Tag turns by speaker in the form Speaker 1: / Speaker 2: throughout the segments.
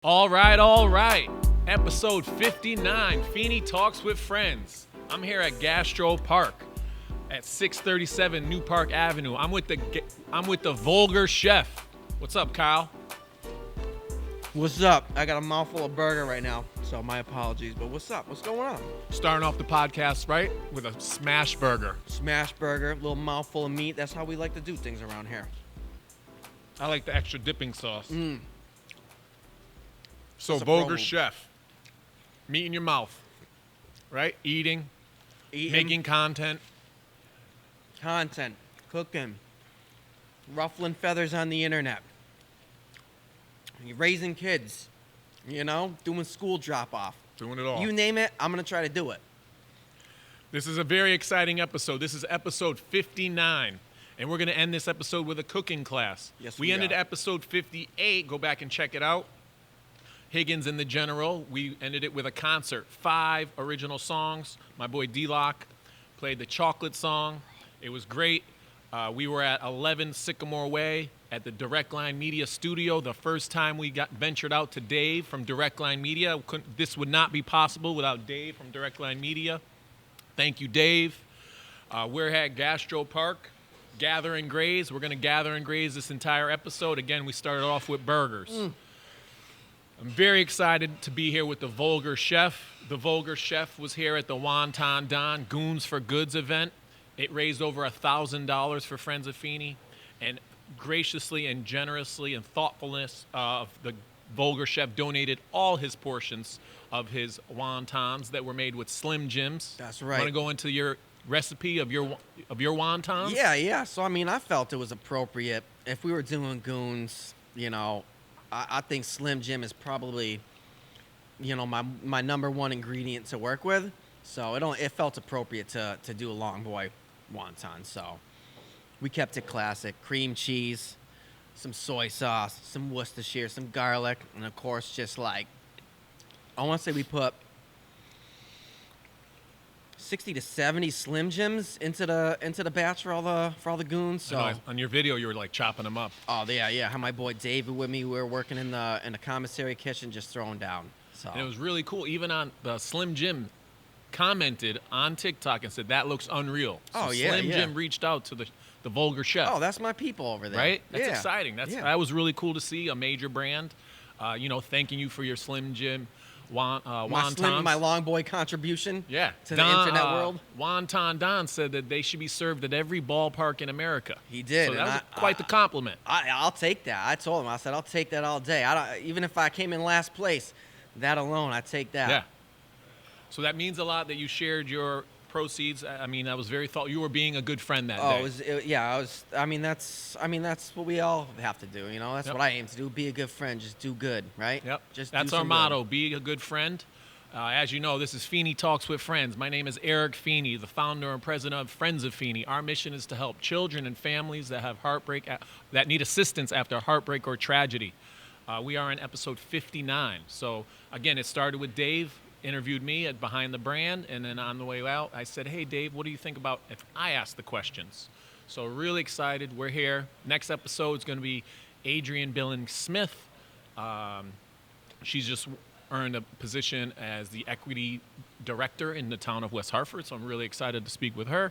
Speaker 1: All right. Episode 59, Feeney Talks with Friends. I'm here at GastroPark at 637 New Park Avenue. I'm with the Vulgar Chef. What's up, Kyle?
Speaker 2: What's up? I got a mouthful of burger right now, so my apologies. But what's up? What's going on?
Speaker 1: Starting off the podcast, right, with a smash burger.
Speaker 2: Smash burger, little mouthful of meat. That's how we like to do things around here.
Speaker 1: I like the extra dipping sauce. So
Speaker 2: That's a
Speaker 1: Vulgar
Speaker 2: promo.
Speaker 1: Chef, meat in your mouth, right? Eating, making content.
Speaker 2: Cooking, ruffling feathers on the internet. You're raising kids, doing school drop-off.
Speaker 1: Doing it all.
Speaker 2: You name it, I'm going to try to do it.
Speaker 1: This is a very exciting episode. This is episode 59, and we're going to end this episode with a cooking class.
Speaker 2: Yes,
Speaker 1: we
Speaker 2: we
Speaker 1: ended
Speaker 2: are.
Speaker 1: episode 58. Go back and check it out. Higgins and the General. We ended it with a concert. 5 original songs. My boy D-Lock played the chocolate song. It was great. We were at 11 Sycamore Way at the Direct Line Media studio. The first time we ventured out to Dave from Direct Line Media. This would not be possible without Dave from Direct Line Media. Thank you, Dave. We're at GastroPark, gather and graze. We're going to gather and graze this entire episode. Again, we started off with burgers. I'm very excited to be here with the Vulgar Chef. The Vulgar Chef was here at the Wonton Don Goons for Goods event. It raised over $1,000 for Friends of Feeney, and graciously and generously and thoughtfulness of the Vulgar Chef donated all his portions of his wontons that were made with Slim Jims.
Speaker 2: That's right.
Speaker 1: Want to go into your recipe of your wontons?
Speaker 2: Yeah. So, I felt it was appropriate. If we were doing Goons, I think Slim Jim is probably, my number one ingredient to work with. So it felt appropriate to do a long boy wonton. So we kept it classic. Cream cheese, some soy sauce, some Worcestershire, some garlic, and of course just I want to say we put 60 to 70 Slim Jims into the batch for all the Goons. So
Speaker 1: I know, on your video, you were like chopping them up.
Speaker 2: oh yeah. Had my boy David with me. We were working in the commissary kitchen, just throwing down. So
Speaker 1: And it was really cool. Even on the Slim Jim commented on TikTok and said, that looks unreal. So
Speaker 2: Oh, yeah,
Speaker 1: Slim
Speaker 2: yeah.
Speaker 1: Jim reached out to the Vulgar Chef.
Speaker 2: oh, that's my people over there.
Speaker 1: right? That's
Speaker 2: Yeah.
Speaker 1: exciting. That was really cool to see, a major brand, thanking you for your Slim Jim wontons.
Speaker 2: my long boy contribution.
Speaker 1: Yeah.
Speaker 2: to the internet world.
Speaker 1: Wonton Don said that they should be served at every ballpark in America.
Speaker 2: He did,
Speaker 1: So that
Speaker 2: and
Speaker 1: was quite the compliment.
Speaker 2: I'll take that. I told him. I said I'll take that all day. Even if I came in last place, that alone, I take that.
Speaker 1: Yeah. So that means a lot that you shared your proceeds. I was very thoughtful. You were being a good friend that day.
Speaker 2: I was. That's what we all have to do. That's
Speaker 1: Yep.
Speaker 2: what I aim to do. Be a good friend. Just do good, right?
Speaker 1: Yep.
Speaker 2: Just
Speaker 1: That's
Speaker 2: do
Speaker 1: our
Speaker 2: some
Speaker 1: motto.
Speaker 2: good.
Speaker 1: Be a good friend. As you know, this is Feeney Talks with Friends. My name is Eric Feeney, the founder and president of Friends of Feeney. Our mission is to help children and families that have heartbreak, that need assistance after heartbreak or tragedy. We are in episode 59. So again, it started with Dave. Interviewed me at Behind the Brand, and then on the way out, I said, hey, Dave, what do you think about if I ask the questions? So really excited. We're here. Next episode is going to be Adrienne Billing-Smith. She's just earned a position as the equity director in the town of West Hartford, so I'm really excited to speak with her.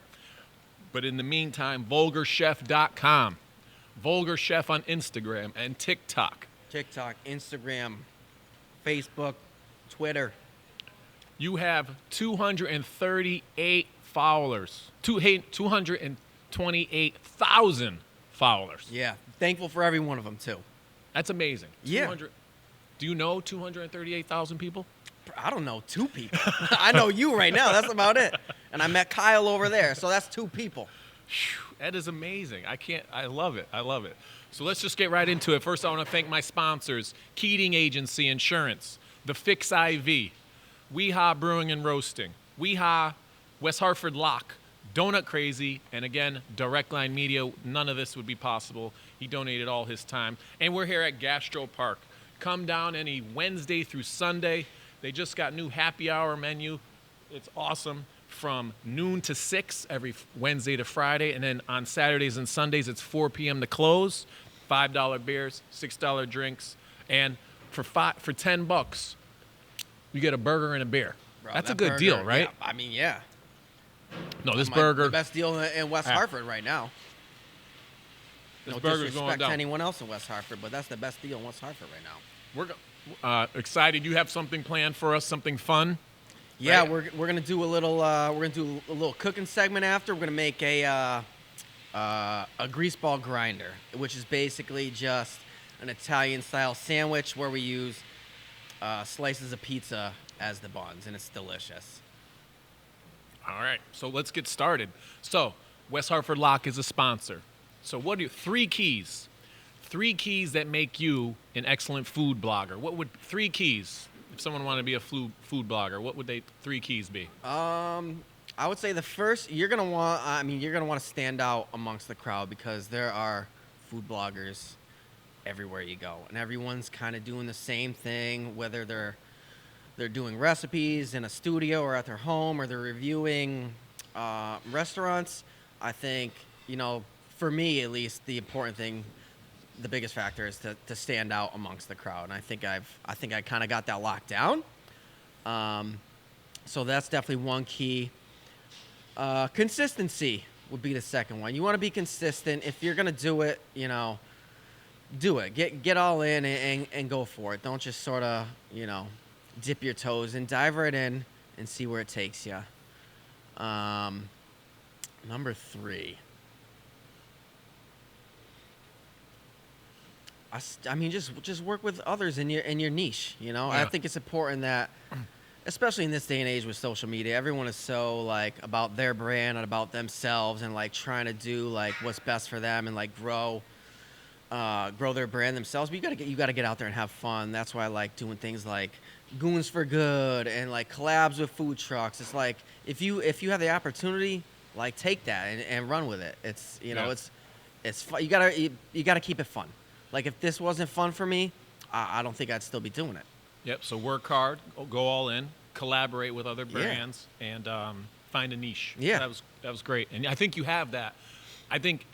Speaker 1: But in the meantime, vulgarchef.com, Vulgar Chef on Instagram and TikTok.
Speaker 2: TikTok, Instagram, Facebook, Twitter.
Speaker 1: You have 238 followers. 228,000 followers.
Speaker 2: Yeah. Thankful for every one of them too.
Speaker 1: That's amazing.
Speaker 2: Yeah.
Speaker 1: Do you know 238,000 people?
Speaker 2: I don't know 2 people. I know you right now. That's about it. And I met Kyle over there, so that's 2 people.
Speaker 1: Phew, that is amazing. I love it. So let's just get right into it. First, I want to thank my sponsors, Keating Agency Insurance, The Fix IV, Weehaw Brewing and Roasting, Weehaw, West Hartford Lock, Donut Crazy, and again, Direct Line Media. None of this would be possible. He donated all his time. And we're here at GastroPark. Come down any Wednesday through Sunday. They just got new happy hour menu. It's awesome. From noon to 6 every Wednesday to Friday. And then on Saturdays and Sundays, it's 4 p.m. to close. $5 beers, $6 drinks. And for $10, you get a burger and a beer.
Speaker 2: Bro,
Speaker 1: That's a
Speaker 2: that
Speaker 1: good
Speaker 2: burger,
Speaker 1: deal, right?
Speaker 2: Yeah, I mean, yeah.
Speaker 1: No, this
Speaker 2: The
Speaker 1: burger.
Speaker 2: best deal in West Hartford right now.
Speaker 1: This
Speaker 2: No
Speaker 1: burger's
Speaker 2: disrespect
Speaker 1: going
Speaker 2: to
Speaker 1: down.
Speaker 2: anyone else in West Hartford, but that's the best deal in West Hartford right now.
Speaker 1: We're excited. You have something planned for us? Something fun?
Speaker 2: Yeah,
Speaker 1: Right.
Speaker 2: we're gonna do a little cooking segment after. We're gonna make a greaseball grinder, which is basically just an Italian style sandwich where we use slices of pizza as the buns, and it's delicious.
Speaker 1: All right, so let's get started. So, West Hartford Lock is a sponsor. So, what are 3 keys? 3 keys that make you an excellent food blogger. What would 3 keys, if someone wanted to be a food blogger, what would 3 keys be?
Speaker 2: I would say the first you're gonna want to stand out amongst the crowd because there are food bloggers everywhere you go, and everyone's kind of doing the same thing, whether they're doing recipes in a studio or at their home, or they're reviewing restaurants. I think, for me at least, the important thing, the biggest factor is to stand out amongst the crowd. And I think I kind of got that locked down. So that's definitely one key. Consistency would be the second one. You want to be consistent. If you're gonna do it, do it. Get all in and go for it. Don't just sort of, dip your toes and dive right in and see where it takes you. Number 3. I mean, just work with others in your niche.
Speaker 1: Yeah.
Speaker 2: I think it's important that, especially in this day and age with social media, everyone is so like about their brand and about themselves and like trying to do like what's best for them and like grow their brand themselves. But you gotta get out there and have fun. That's why I like doing things like Goons for Good and like collabs with food trucks. It's like if you have the opportunity, like take that and run with it. It's it's fun. You gotta keep it fun. Like if this wasn't fun for me, I don't think I'd still be doing it.
Speaker 1: Yep, so work hard, go all in, collaborate with other brands, and find a niche.
Speaker 2: Yeah.
Speaker 1: That was great. And I think you have that. I think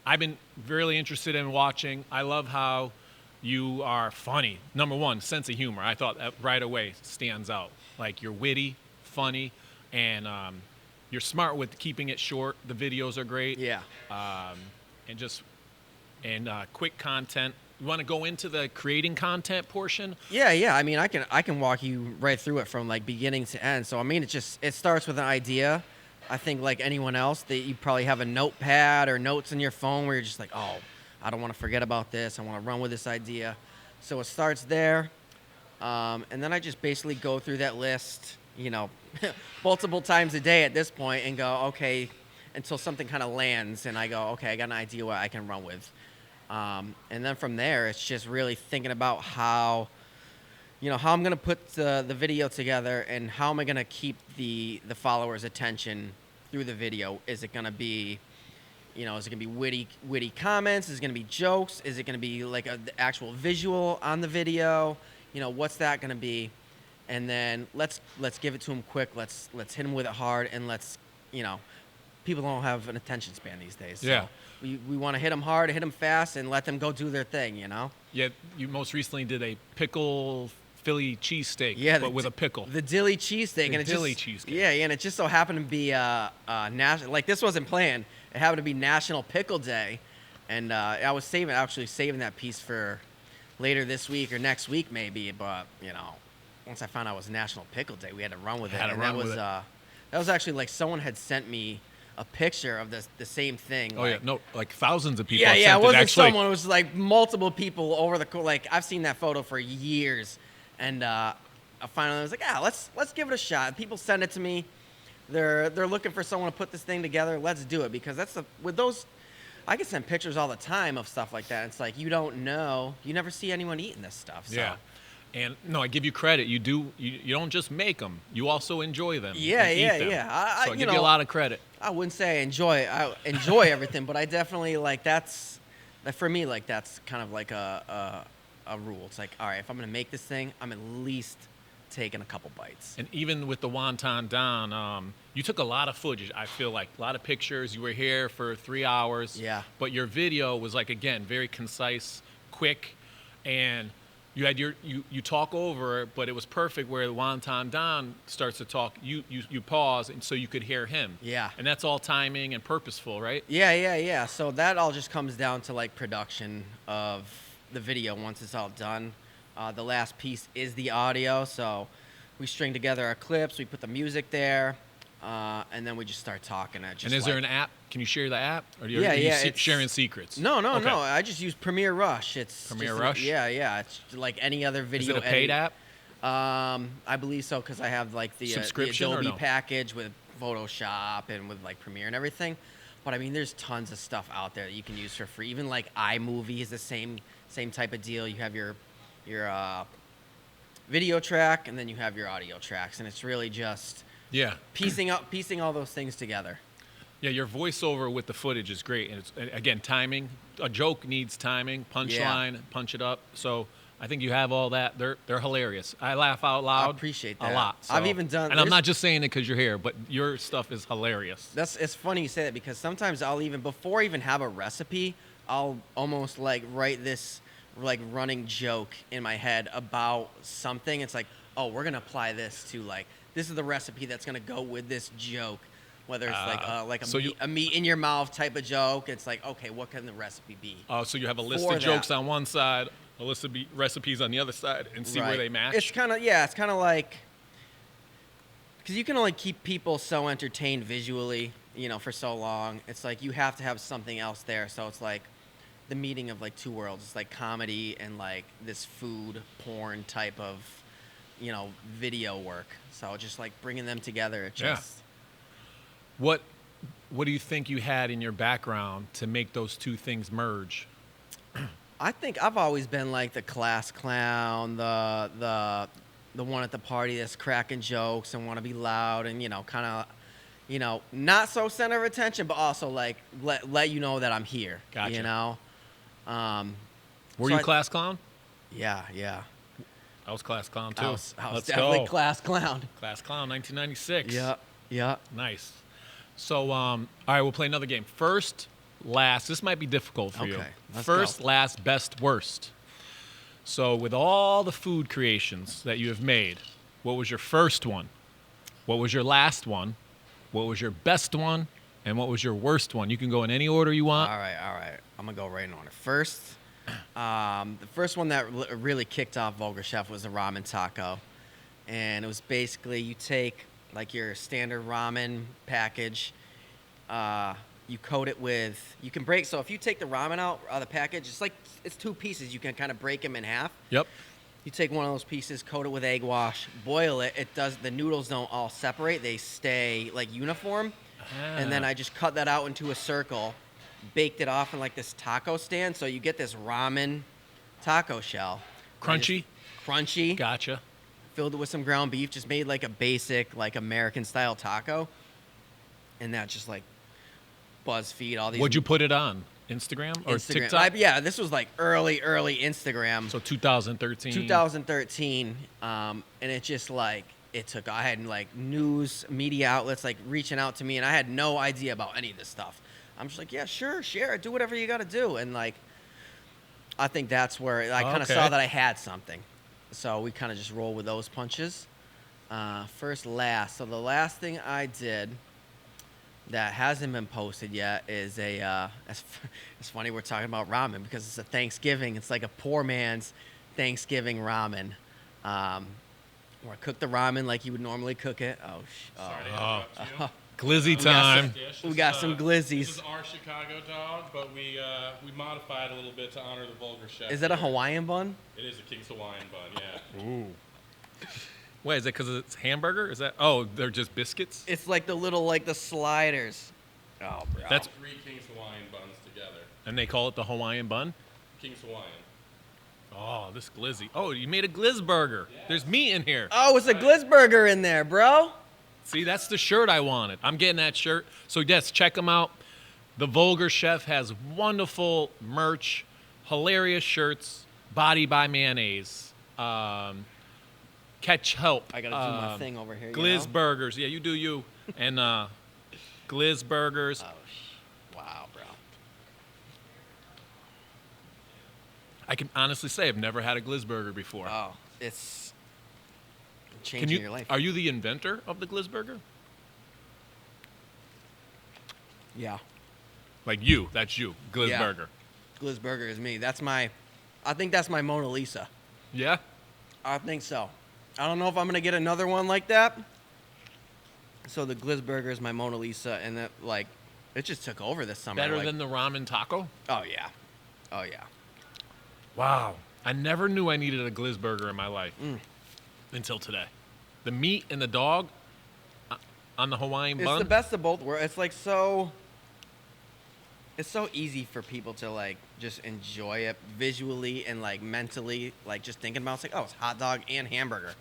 Speaker 1: I've been really interested in watching. I love how you are funny. Number one, sense of humor. I thought that right away stands out. Like you're witty, funny, and you're smart with keeping it short. The videos are great.
Speaker 2: Yeah.
Speaker 1: And quick content. You want to go into the creating content portion?
Speaker 2: Yeah. I mean, I can walk you right through it from like beginning to end. So I mean, it starts with an idea. I think like anyone else, that you probably have a notepad or notes in your phone where you're just like, oh, I don't want to forget about this. I want to run with this idea. So it starts there, and then I just basically go through that list, multiple times a day at this point, and go, okay, until something kind of lands, and I go, okay, I got an idea what I can run with. And then from there, it's just really thinking about how I'm going to put the video together and how am I going to keep the followers' attention through the video. Is it going to be, is it going to be witty comments? Is it going to be jokes? Is it going to be like the actual visual on the video? What's that going to be? And then let's give it to them quick. Let's hit them with it hard, and people don't have an attention span these days. So
Speaker 1: Yeah.
Speaker 2: We want to hit them hard, hit them fast, and let them go do their thing,
Speaker 1: Yeah, you most recently did a pickle Philly cheesesteak,
Speaker 2: Yeah,
Speaker 1: but with a pickle.
Speaker 2: The dilly cheesesteak.
Speaker 1: The
Speaker 2: and
Speaker 1: dilly cheesesteak.
Speaker 2: Yeah, and it just so happened to be national. Like this wasn't planned. It happened to be National Pickle Day, and I was saving that piece for later this week or next week maybe. But once I found out it was National Pickle Day, we had to run with it. That was actually like someone had sent me a picture of the same thing.
Speaker 1: Oh,
Speaker 2: like,
Speaker 1: yeah. No, like thousands of people.
Speaker 2: Yeah,
Speaker 1: have
Speaker 2: it
Speaker 1: sent
Speaker 2: wasn't
Speaker 1: actually.
Speaker 2: someone. It was like multiple people over like I've seen that photo for years, and I finally was like, let's give it a shot. People send it to me. They're looking for someone to put this thing together. Let's do it because with those, I can send pictures all the time of stuff like that. It's like you don't know, you never see anyone eating this stuff. So.
Speaker 1: Yeah. And no, I give you credit. You don't just make them. You also enjoy them.
Speaker 2: Yeah.
Speaker 1: So I give you a lot of credit.
Speaker 2: I wouldn't say I enjoy everything, but I definitely for me, that's kind of like a rule. It's like, all right, if I'm gonna make this thing, I'm at least taking a couple bites.
Speaker 1: And even with the wonton don, you took a lot of footage. I feel like a lot of pictures. You were here for 3 hours.
Speaker 2: Yeah.
Speaker 1: But your video was like, again, very concise, quick, and You had you talk over it, but it was perfect where Wonton Don starts to talk. You pause, and so you could hear him.
Speaker 2: Yeah.
Speaker 1: And that's all timing and purposeful, right?
Speaker 2: Yeah. So that all just comes down to like production of the video once it's all done. The last piece is the audio, so we string together our clips, we put the music there, and then we just start talking.
Speaker 1: And is there an app? Can you share the app? Or are you
Speaker 2: it's
Speaker 1: sharing secrets?
Speaker 2: No.
Speaker 1: Okay.
Speaker 2: I just use Premiere Rush. It's
Speaker 1: Premiere
Speaker 2: just
Speaker 1: Rush?
Speaker 2: Yeah. It's like any other video.
Speaker 1: Is it a paid app?
Speaker 2: I believe so because I have like the
Speaker 1: Subscription
Speaker 2: Adobe
Speaker 1: or no?
Speaker 2: package with Photoshop and with like Premiere and everything. But I mean, there's tons of stuff out there that you can use for free. Even like iMovie is the same type of deal. You have your video track and then you have your audio tracks, and it's really just piecing all those things together.
Speaker 1: Yeah, your voiceover with the footage is great, and it's again timing. A joke needs timing, punchline, punch it up. So I think you have all that. They're hilarious. I laugh out loud.
Speaker 2: I appreciate that
Speaker 1: a lot. So.
Speaker 2: I've even done,
Speaker 1: and I'm not just saying it because you're here, but your stuff is hilarious.
Speaker 2: It's funny you say that because sometimes I'll even before I even have a recipe, I'll almost like write this like running joke in my head about something. It's like, oh, we're gonna apply this to like this is the recipe that's gonna go with this joke. Whether it's a meat in your mouth type of joke, it's like, okay, what can the recipe be?
Speaker 1: Oh, so you have a list of jokes on one side, a list of recipes on the other side, and see where they match.
Speaker 2: It's kind of like because you can only keep people so entertained visually, for so long. It's like you have to have something else there. So it's like the meeting of like two worlds. It's like comedy and like this food porn type of, video work. So just like bringing them together,
Speaker 1: What do you think you had in your background to make those two things merge?
Speaker 2: I think I've always been like the class clown, the one at the party that's cracking jokes and want to be loud and kind of not so center of attention, but also like let you know that I'm here.
Speaker 1: Gotcha. Were
Speaker 2: so
Speaker 1: you class clown?
Speaker 2: Yeah.
Speaker 1: I was class clown too.
Speaker 2: I was
Speaker 1: Let's
Speaker 2: definitely
Speaker 1: go.
Speaker 2: class clown.
Speaker 1: Class clown, 1996.
Speaker 2: Yeah.
Speaker 1: Nice. So, all right, we'll play another game. First, last. This might be difficult for you. First, last, best, worst. So, with all the food creations that you have made, what was your first one? What was your last one? What was your best one? And what was your worst one? You can go in any order you want.
Speaker 2: All right. I'm going to go right in order. First, the first one that really kicked off Vulgar Chef was the ramen taco. And it was basically you take like your standard ramen package, you coat it with, you can break, so if you take the ramen out of the package, it's two pieces, you can kind of break them in half.
Speaker 1: Yep.
Speaker 2: You take one of those pieces, coat it with egg wash, boil it, the noodles don't all separate, they stay like uniform, and then I just cut that out into a circle, baked it off in like this taco stand, so you get this ramen taco shell.
Speaker 1: Crunchy?
Speaker 2: Crunchy.
Speaker 1: Gotcha.
Speaker 2: Filled it with some ground beef, just made like a basic, like American style taco. And that just like Buzzfeed, all these.
Speaker 1: What'd you put it on? Instagram or TikTok?
Speaker 2: This was like early Instagram.
Speaker 1: So 2013.
Speaker 2: 2013. And it just like, I had like news media outlets like reaching out to me, and I had no idea about any of this stuff. I'm just like, yeah, sure, share it, do whatever you got to do. And like, I think that's where I kind of saw that I had something. So we kind of just roll with those punches. First, last. So the last thing I did that hasn't been posted yet is it's funny we're talking about ramen because it's a Thanksgiving. It's like a poor man's Thanksgiving ramen. Where I cook the ramen like you would normally cook it.
Speaker 3: Sorry to interrupt you.
Speaker 1: Glizzy time.
Speaker 2: We got some glizzies.
Speaker 3: This is our Chicago dog, but we modified a little bit to honor the Vulgar Chef.
Speaker 2: Is that a Hawaiian bun?
Speaker 3: It is a King's Hawaiian bun, yeah.
Speaker 1: Ooh. Wait, is it because it's hamburger? Is that? Oh, they're just biscuits?
Speaker 2: It's like the sliders. Oh, bro.
Speaker 1: That's
Speaker 3: 3 King's Hawaiian buns together.
Speaker 1: And they call it the Hawaiian bun?
Speaker 3: King's Hawaiian.
Speaker 1: Oh, this glizzy. Oh, you made a Glizzburger. Yeah. There's meat in here.
Speaker 2: Oh, it's a Glizzburger in there, bro.
Speaker 1: See, that's the shirt I wanted. I'm getting that shirt. So, yes, check them out. The Vulgar Chef has wonderful merch, hilarious shirts, Body by Mayonnaise, Catch Help.
Speaker 2: I got to do my thing over here.
Speaker 1: Glizzburgers. Yeah, you do you. And Glizzburgers.
Speaker 2: Oh, wow, bro.
Speaker 1: I can honestly say I've never had a Glizzburger before.
Speaker 2: Oh, it's
Speaker 1: Can
Speaker 2: changing
Speaker 1: you?
Speaker 2: your life.
Speaker 1: Are you the inventor of the Glizzburger?
Speaker 2: Yeah.
Speaker 1: Like you? That's you, Glizzburger.
Speaker 2: Glizzburger is me. I think that's my Mona Lisa.
Speaker 1: Yeah.
Speaker 2: I think so. I don't know if I'm gonna get another one like that. So the Glizzburger is my Mona Lisa, and that it just took over this summer.
Speaker 1: Better than the ramen taco?
Speaker 2: Oh yeah, oh yeah.
Speaker 1: Wow. I never knew I needed a Glizzburger in my life until today. The meat and the dog on the Hawaiian
Speaker 2: It's
Speaker 1: bun.
Speaker 2: the best of both worlds. It's so easy for people to just enjoy it visually and mentally, just thinking about it's it's hot dog and hamburger,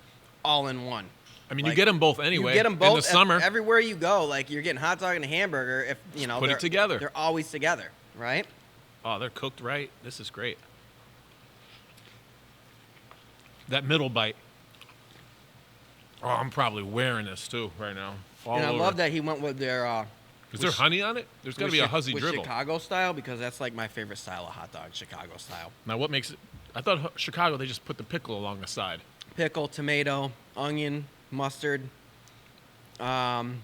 Speaker 2: all in one.
Speaker 1: I mean, you get them both anyway.
Speaker 2: You get them both
Speaker 1: in the summer.
Speaker 2: Everywhere you go, you're getting hot dog and a hamburger. If
Speaker 1: Put it together.
Speaker 2: They're always together, right?
Speaker 1: Oh, they're cooked right. This is great. That middle bite. Oh, I'm probably wearing this too right now. All
Speaker 2: And I
Speaker 1: over.
Speaker 2: love that he went with their.
Speaker 1: Is there honey on it? There's got to be a hussy
Speaker 2: with
Speaker 1: dribble.
Speaker 2: Chicago style, because that's my favorite style of hot dog, Chicago style.
Speaker 1: Now, what makes it? I thought Chicago, they just put the pickle along the side.
Speaker 2: Pickle, tomato, onion, mustard, poppy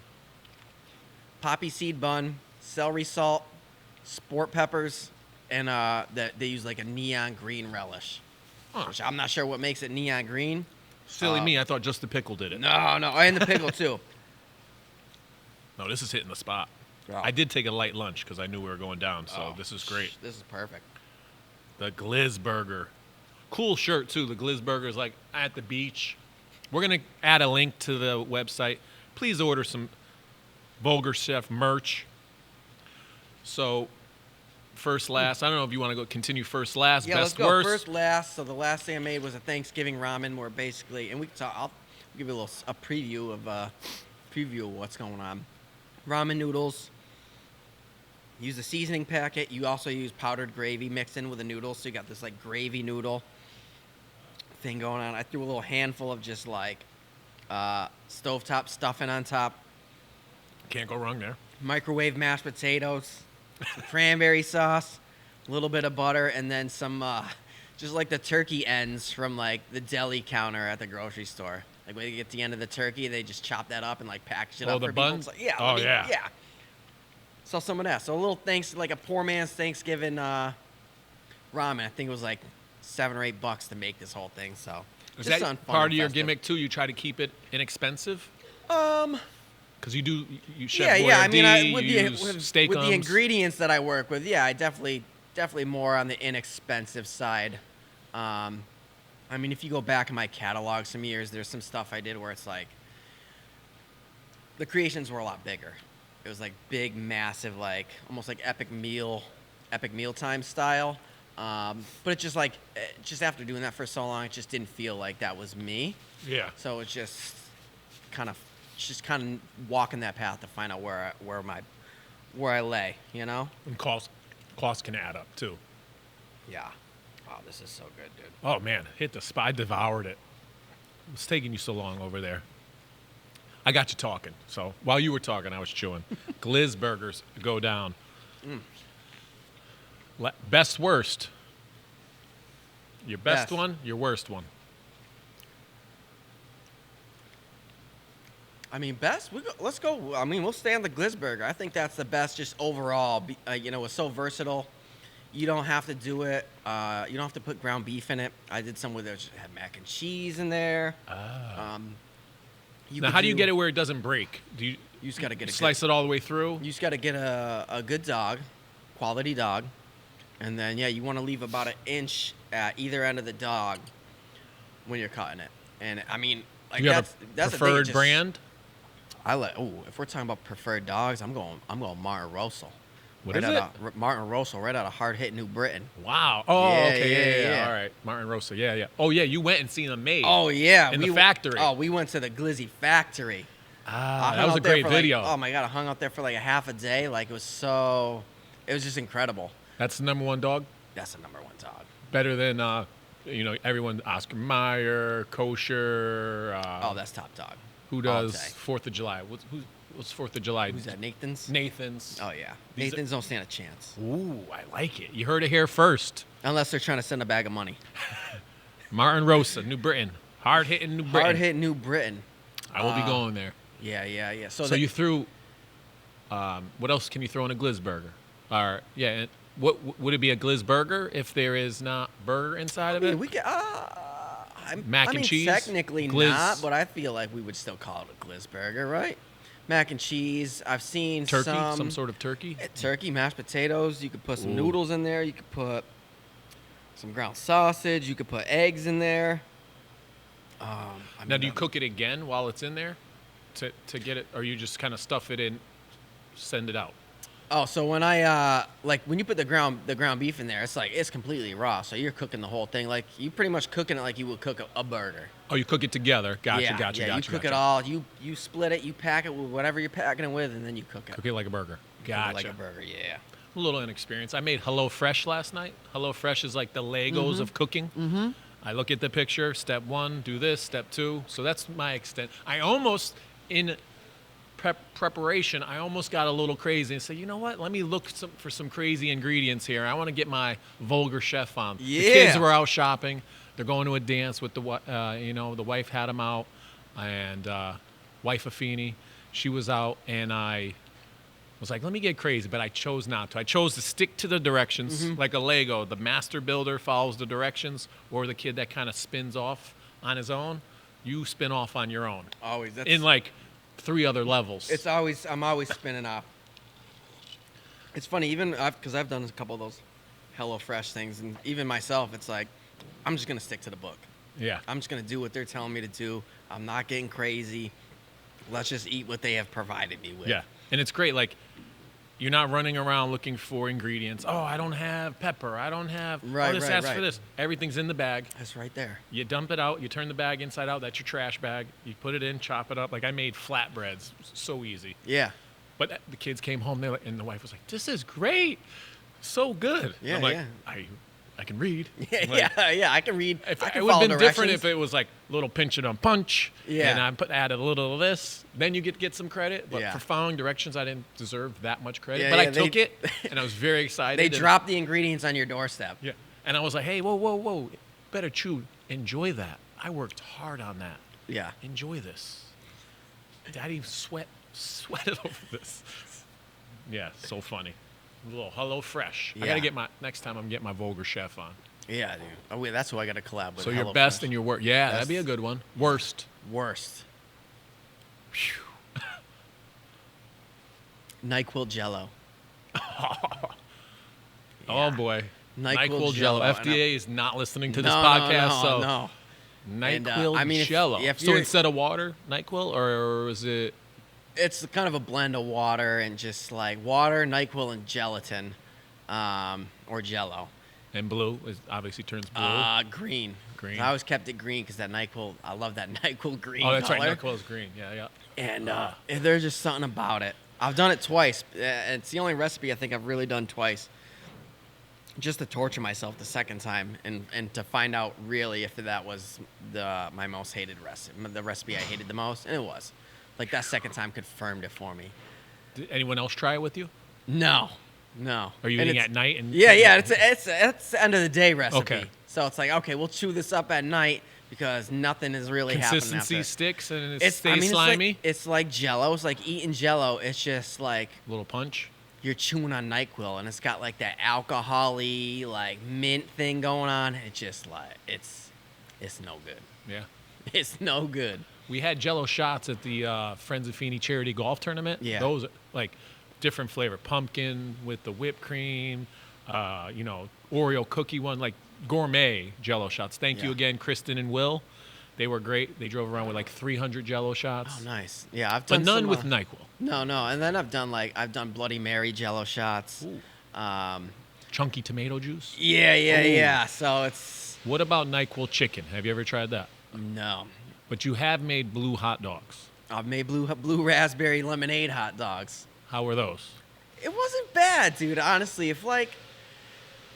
Speaker 2: seed bun, celery salt, sport peppers, and they use a neon green relish.
Speaker 1: Huh.
Speaker 2: Which I'm not sure what makes it neon green.
Speaker 1: Silly me, I thought just the pickle did it.
Speaker 2: No, and the pickle too.
Speaker 1: No, this is hitting the spot.
Speaker 2: Wow.
Speaker 1: I did take a light lunch because I knew we were going down, so this is great.
Speaker 2: This is perfect.
Speaker 1: The Glizzburger. Cool shirt, too. The Glizzburger's at the beach. We're going to add a link to the website. Please order some Vulgar Chef merch. So, first, last. I don't know if you want to continue first, last,
Speaker 2: Yeah,
Speaker 1: best,
Speaker 2: let's go
Speaker 1: worst.
Speaker 2: first, last. So the last thing I made was a Thanksgiving ramen, where basically, and we can talk. I'll give you a preview of what's going on. Ramen noodles. Use a seasoning packet. You also use powdered gravy mixed in with the noodles, so you got this gravy noodle thing going on. I threw a little handful of just stovetop stuffing on top.
Speaker 1: Can't go wrong there.
Speaker 2: Microwave mashed potatoes, cranberry sauce, a little bit of butter, and then some just the turkey ends from the deli counter at the grocery store. When you get to the end of the turkey, they just chop that up and package it up
Speaker 1: the
Speaker 2: for
Speaker 1: buns?
Speaker 2: people. Yeah.
Speaker 1: Oh, yeah.
Speaker 2: Yeah. So some of that. So a little a poor man's Thanksgiving ramen. I think it was $7 or $8 to make this whole thing. So
Speaker 1: Is
Speaker 2: just
Speaker 1: that
Speaker 2: something fun
Speaker 1: part
Speaker 2: and
Speaker 1: of your
Speaker 2: festive.
Speaker 1: gimmick, too? You try to keep it inexpensive?
Speaker 2: Um.
Speaker 1: Because you Chef
Speaker 2: Yeah. I mean,
Speaker 1: with steak
Speaker 2: with the ingredients that I work with, I definitely more on the inexpensive side. I mean, if you go back in my catalog some years, there's some stuff I did where it's the creations were a lot bigger. It was big, massive, almost epic mealtime style. But it just after doing that for so long, it just didn't feel like that was me.
Speaker 1: Yeah.
Speaker 2: So it's just kind of walking that path to find out where I lay,
Speaker 1: And cost can add up, too.
Speaker 2: Yeah. Oh, this is so good, dude.
Speaker 1: Oh, man. Hit the spot. I devoured it. What's taking you so long over there? I got you talking. So while you were talking, I was chewing. Glizzburgers go down. Best, worst. Your best one, your worst one.
Speaker 2: I mean, best. Let's go. I mean, we'll stay on the Glizzburger. I think that's the best, just overall. It's so versatile. You don't have to do it. You don't have to put ground beef in it. I did some with it. Had mac and cheese in there.
Speaker 1: Now, how do you get it where it doesn't break?
Speaker 2: You just got to get a
Speaker 1: slice it all the way through?
Speaker 2: You just got to get a good dog, quality dog, and then you want to leave about an inch at either end of the dog when you're cutting it. And I mean,
Speaker 1: do you have a preferred brand?
Speaker 2: If we're talking about preferred dogs, I'm going Martin Russell.
Speaker 1: What is it?
Speaker 2: Martin Russell, right out of Hard Hit New Britain.
Speaker 1: Wow. Oh,
Speaker 2: Yeah,
Speaker 1: okay.
Speaker 2: yeah.
Speaker 1: All right. Martin Russell. Yeah. Oh, yeah. You went and seen them made.
Speaker 2: Oh, yeah.
Speaker 1: In the factory.
Speaker 2: Oh, we went to the Glizzy factory.
Speaker 1: That was a great video.
Speaker 2: Oh, my God. I hung out there for a half a day. It was just incredible.
Speaker 1: That's the number one dog?
Speaker 2: That's the number one dog.
Speaker 1: Better than, everyone, Oscar Mayer, Kosher.
Speaker 2: That's top dog.
Speaker 1: Who does 4th of July? What's 4th of July?
Speaker 2: Who's that? Nathan's.
Speaker 1: Nathan's.
Speaker 2: Oh yeah,
Speaker 1: These
Speaker 2: Nathan's don't stand a chance
Speaker 1: Ooh, I like it. You heard it here first.
Speaker 2: unless they're trying to send a bag of money.
Speaker 1: Martin Rosa, New Britain. Hard hitting New Britain.
Speaker 2: Hard hit New Britain.
Speaker 1: I will be going there.
Speaker 2: Yeah.
Speaker 1: So you threw. What else can you throw in a Glizzburger? Or yeah, and what would it be a Glizzburger if there is not burger inside of it?
Speaker 2: we get.
Speaker 1: Mac and cheese?
Speaker 2: Technically
Speaker 1: Glizz.
Speaker 2: not, but I feel like we would still call it a Glizzburger, right? Mac and cheese. I've seen
Speaker 1: Turkey,
Speaker 2: some
Speaker 1: sort of turkey.
Speaker 2: turkey, mashed potatoes. You could put some
Speaker 1: Ooh.
Speaker 2: noodles in there. You could put some ground sausage. You could put eggs in there.
Speaker 1: Now, do you cook it again while it's in there to get it, or you just kind of stuff it in, send it out?
Speaker 2: Oh, so when I when you put the ground beef in there, it's completely raw. So you're cooking the whole thing like you pretty much cooking it like you would cook a burger.
Speaker 1: Oh, you cook it together. Gotcha.
Speaker 2: Yeah, you cook it all. You split it. You pack it with whatever you're packing it with, and then you cook it.
Speaker 1: Cook it like a burger.
Speaker 2: Cook it
Speaker 1: Gotcha.
Speaker 2: like a burger. Yeah.
Speaker 1: A little inexperienced. I made HelloFresh last night. HelloFresh is like the Legos of cooking. Mm-hmm. I look at the picture. Step 1, do this. Step 2. So that's my extent. I almost in preparation, I almost got a little crazy and said, you know what? Let me look for some crazy ingredients here. I want to get my Vulgar Chef on.
Speaker 2: Yeah.
Speaker 1: The kids were out shopping. They're going to a dance with the wife had them out, and wife of Feeney, she was out, and I was like, let me get crazy, but I chose not to. I chose to stick to the directions like a Lego. The master builder follows the directions, or the kid that kind of spins off on his own. You spin off on your own.
Speaker 2: Always.
Speaker 1: In like 3 other levels.
Speaker 2: I'm always spinning off. It's funny, even because I've done a couple of those HelloFresh things, and even myself, it's like, I'm just gonna stick to the book.
Speaker 1: Yeah.
Speaker 2: I'm just gonna do what they're telling me to do. I'm not getting crazy. Let's just eat what they have provided me with.
Speaker 1: Yeah. And it's great. Like, you're not running around looking for ingredients. Oh, I don't have pepper. I don't have.
Speaker 2: Right,
Speaker 1: this
Speaker 2: right,
Speaker 1: asks
Speaker 2: right.
Speaker 1: for this. Everything's in the bag.
Speaker 2: That's right there.
Speaker 1: You dump it out. You turn the bag inside out. That's your trash bag. You put it in, chop it up. Like I made flatbreads. So easy.
Speaker 2: Yeah.
Speaker 1: But the kids came home, and the wife was like, "This is great, so good."
Speaker 2: Yeah,
Speaker 1: I'm like,
Speaker 2: yeah.
Speaker 1: I can read.
Speaker 2: Yeah,
Speaker 1: Like,
Speaker 2: yeah. I can read.
Speaker 1: If
Speaker 2: I can
Speaker 1: it would
Speaker 2: follow
Speaker 1: have been different
Speaker 2: directions.
Speaker 1: if it was like a little pinch it on punch.
Speaker 2: Yeah.
Speaker 1: And I added a little of this. Then you get some credit. But
Speaker 2: Yeah.
Speaker 1: for following directions, I didn't deserve that much credit.
Speaker 2: Yeah,
Speaker 1: but I
Speaker 2: yeah,
Speaker 1: took it, and I was very excited.
Speaker 2: They
Speaker 1: and-
Speaker 2: drop the ingredients on your doorstep.
Speaker 1: Yeah. And I was like, hey, whoa. Better chew. Enjoy that. I worked hard on that.
Speaker 2: Yeah.
Speaker 1: Enjoy this. Daddy sweated over this. Yeah, so funny. A little HelloFresh. I
Speaker 2: Yeah.
Speaker 1: gotta get next time I'm getting my Vulgar Chef on.
Speaker 2: Yeah, dude. Oh, wait, that's who I got to collab with.
Speaker 1: So your
Speaker 2: HelloFresh.
Speaker 1: best and your worst. Yeah, that'd be a
Speaker 2: Best.
Speaker 1: good one. Worst.
Speaker 2: Worst.
Speaker 1: Phew.
Speaker 2: NyQuil Jello.
Speaker 1: Oh boy.
Speaker 2: NyQuil
Speaker 1: Jello.
Speaker 2: Jello.
Speaker 1: FDA is not listening to this
Speaker 2: No,
Speaker 1: podcast, so
Speaker 2: no.
Speaker 1: NyQuil
Speaker 2: I mean, if-
Speaker 1: Jello.
Speaker 2: if
Speaker 1: So
Speaker 2: you're-
Speaker 1: instead of water, NyQuil, or is it?
Speaker 2: It's kind of a blend of water and just like water, NyQuil, and gelatin, or Jello.
Speaker 1: And blue obviously turns blue.
Speaker 2: Green.
Speaker 1: Green.
Speaker 2: I always kept it green because that NyQuil. I love that NyQuil green.
Speaker 1: Oh, that's
Speaker 2: color.
Speaker 1: right. NyQuil is green. Yeah.
Speaker 2: And there's just something about it. I've done it twice. It's the only recipe I think I've really done twice. Just to torture myself the second time and to find out really if that was my most hated recipe, the recipe I hated the most, and it was. Like that second time confirmed it for me.
Speaker 1: Did anyone else try it with you?
Speaker 2: No.
Speaker 1: Are you
Speaker 2: And
Speaker 1: eating
Speaker 2: it's-
Speaker 1: at night?
Speaker 2: Yeah. It's the end of the day recipe.
Speaker 1: Okay.
Speaker 2: So it's like, okay, we'll chew this up at night because nothing is really happening
Speaker 1: Consistency
Speaker 2: after.
Speaker 1: sticks and it
Speaker 2: It's
Speaker 1: stays slimy.
Speaker 2: It's like Jello. It's like eating Jello. It's just like
Speaker 1: Little punch.
Speaker 2: you're chewing on NyQuil, and it's got like that alcohol-y, like mint thing going on. It's just like it's no good.
Speaker 1: Yeah.
Speaker 2: It's no good.
Speaker 1: We had Jello shots at the Friends of Feeney charity golf tournament.
Speaker 2: Yeah.
Speaker 1: Those are like different flavor. Pumpkin with the whipped cream, Oreo cookie one, like gourmet Jello shots. Thank you
Speaker 2: Yeah.
Speaker 1: again, Kristen and Will. They were great. They drove around with like 300 Jello shots.
Speaker 2: Oh, nice. Yeah, I've
Speaker 1: But
Speaker 2: done
Speaker 1: none
Speaker 2: some,
Speaker 1: with NyQuil.
Speaker 2: No. And then I've done Bloody Mary Jello shots.
Speaker 1: Ooh.
Speaker 2: Um,
Speaker 1: Chunky tomato juice.
Speaker 2: yeah. So it's
Speaker 1: What about NyQuil chicken? Have you ever tried that?
Speaker 2: no.
Speaker 1: But you have made blue hot dogs.
Speaker 2: I've made blue raspberry lemonade hot dogs.
Speaker 1: How were those?
Speaker 2: It wasn't bad, dude. Honestly, if like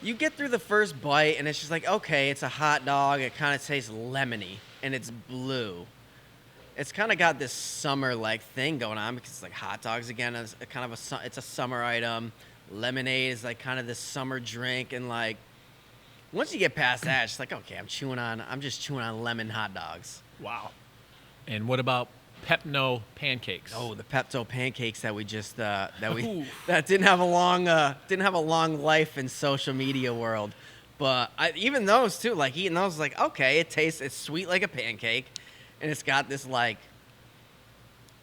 Speaker 2: you get through the first bite and it's just like, okay, it's a hot dog. It kind of tastes lemony and it's blue. it's kind of got this summer like thing going on because it's like hot dogs again. It's a kind of it's a summer item. Lemonade is like kind of this summer drink, and like once you get past that, it's like okay, I'm just chewing on lemon hot dogs.
Speaker 1: Wow. And what about Pepno pancakes?
Speaker 2: Oh, the Pepto pancakes that we just that
Speaker 1: Ooh.
Speaker 2: didn't have a long life in social media world, but even those too, like eating those, like okay, it's sweet like a pancake, and it's got this like,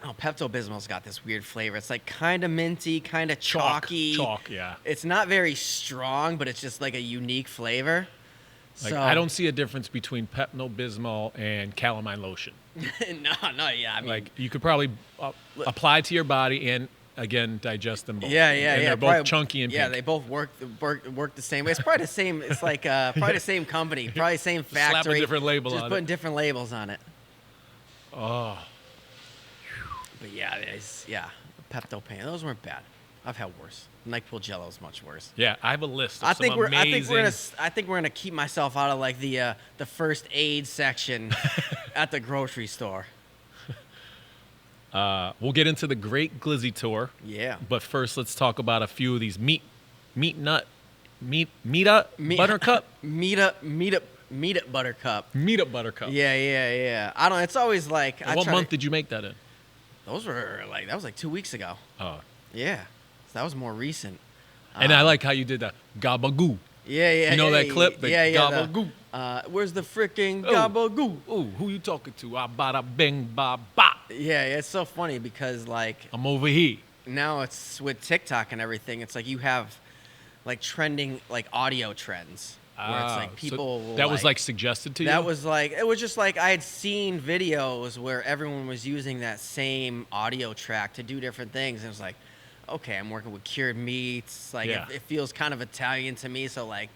Speaker 2: oh, Pepto Bismol's got this weird flavor. It's like kind of minty, kind of chalky.
Speaker 1: Chalk, yeah.
Speaker 2: It's not very strong, but it's just like a unique flavor.
Speaker 1: Like,
Speaker 2: So
Speaker 1: I don't see a difference between Pepto Bismol and calamine lotion.
Speaker 2: no, yeah. I mean,
Speaker 1: Like, you could probably apply to your body and, again, digest them both.
Speaker 2: yeah.
Speaker 1: And they're both
Speaker 2: probably-
Speaker 1: chunky and
Speaker 2: yeah,
Speaker 1: pink.
Speaker 2: they both work the same way. It's probably the same. It's like probably the same company, probably the same
Speaker 1: Slap a
Speaker 2: factory.
Speaker 1: different label
Speaker 2: just
Speaker 1: on
Speaker 2: putting
Speaker 1: it.
Speaker 2: different labels on it.
Speaker 1: Oh,
Speaker 2: But yeah, Pepto Pan. Those weren't bad. I've had worse. NyQuil Jello is much worse.
Speaker 1: yeah. I have a list of
Speaker 2: I
Speaker 1: some
Speaker 2: think we're
Speaker 1: amazing...
Speaker 2: gonna keep myself out of like the first aid section at the grocery store.
Speaker 1: We'll get into the Great Glizzy Tour.
Speaker 2: Yeah.
Speaker 1: But first, let's talk about a few of these meat buttercup.
Speaker 2: Meat up buttercup.
Speaker 1: Meat up buttercup.
Speaker 2: Yeah. I don't. It's always like.
Speaker 1: And what month did you make that in?
Speaker 2: Those were like that was like 2 weeks ago.
Speaker 1: Oh.
Speaker 2: Yeah, so that was more recent.
Speaker 1: And I like how you did that. Gabagoo.
Speaker 2: Yeah.
Speaker 1: You know that clip? The
Speaker 2: Yeah.
Speaker 1: gabagoo.
Speaker 2: Where's the freaking
Speaker 1: Oh.
Speaker 2: gabagoo?
Speaker 1: Ooh, who you talking to? Ah, bada bing ba ba.
Speaker 2: Yeah, it's so funny because like
Speaker 1: I'm over here.
Speaker 2: now it's with TikTok and everything. It's like you have like trending like audio trends where it's like
Speaker 1: So
Speaker 2: people. will,
Speaker 1: that was like suggested to you?
Speaker 2: That was like it was just like I had seen videos where everyone was using that same audio track to do different things, and it was like, okay, I'm working with cured meats. Like
Speaker 1: Yeah.
Speaker 2: it feels kind of Italian to me, so like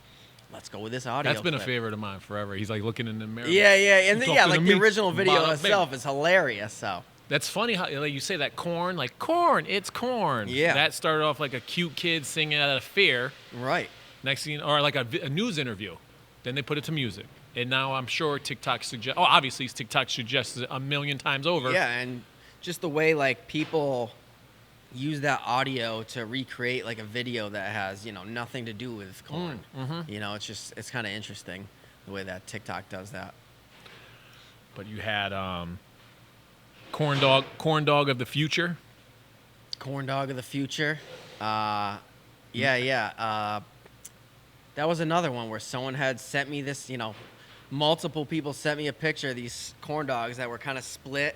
Speaker 2: let's go with this audio.
Speaker 1: That's been a
Speaker 2: clip.
Speaker 1: favorite of mine forever. He's like looking in the mirror.
Speaker 2: Yeah, and
Speaker 1: You
Speaker 2: yeah,
Speaker 1: talking
Speaker 2: like
Speaker 1: to
Speaker 2: the
Speaker 1: me?
Speaker 2: original video
Speaker 1: Bada bing.
Speaker 2: itself is hilarious. So
Speaker 1: That's funny how like, you say that corn, like corn, it's corn.
Speaker 2: Yeah.
Speaker 1: That started off like a cute kid singing at a fair.
Speaker 2: right.
Speaker 1: Next thing, or like a news interview. Then they put it to music. And now I'm sure TikTok suggests, obviously TikTok suggests it a million times over.
Speaker 2: Yeah, and just the way like people use that audio to recreate like a video that has nothing to do with corn. It's kind of interesting the way that TikTok does that.
Speaker 1: But you had corn dog of the future.
Speaker 2: Corn dog of the future. That was another one where someone had sent me this. Multiple people sent me a picture of these corn dogs that were kind of split,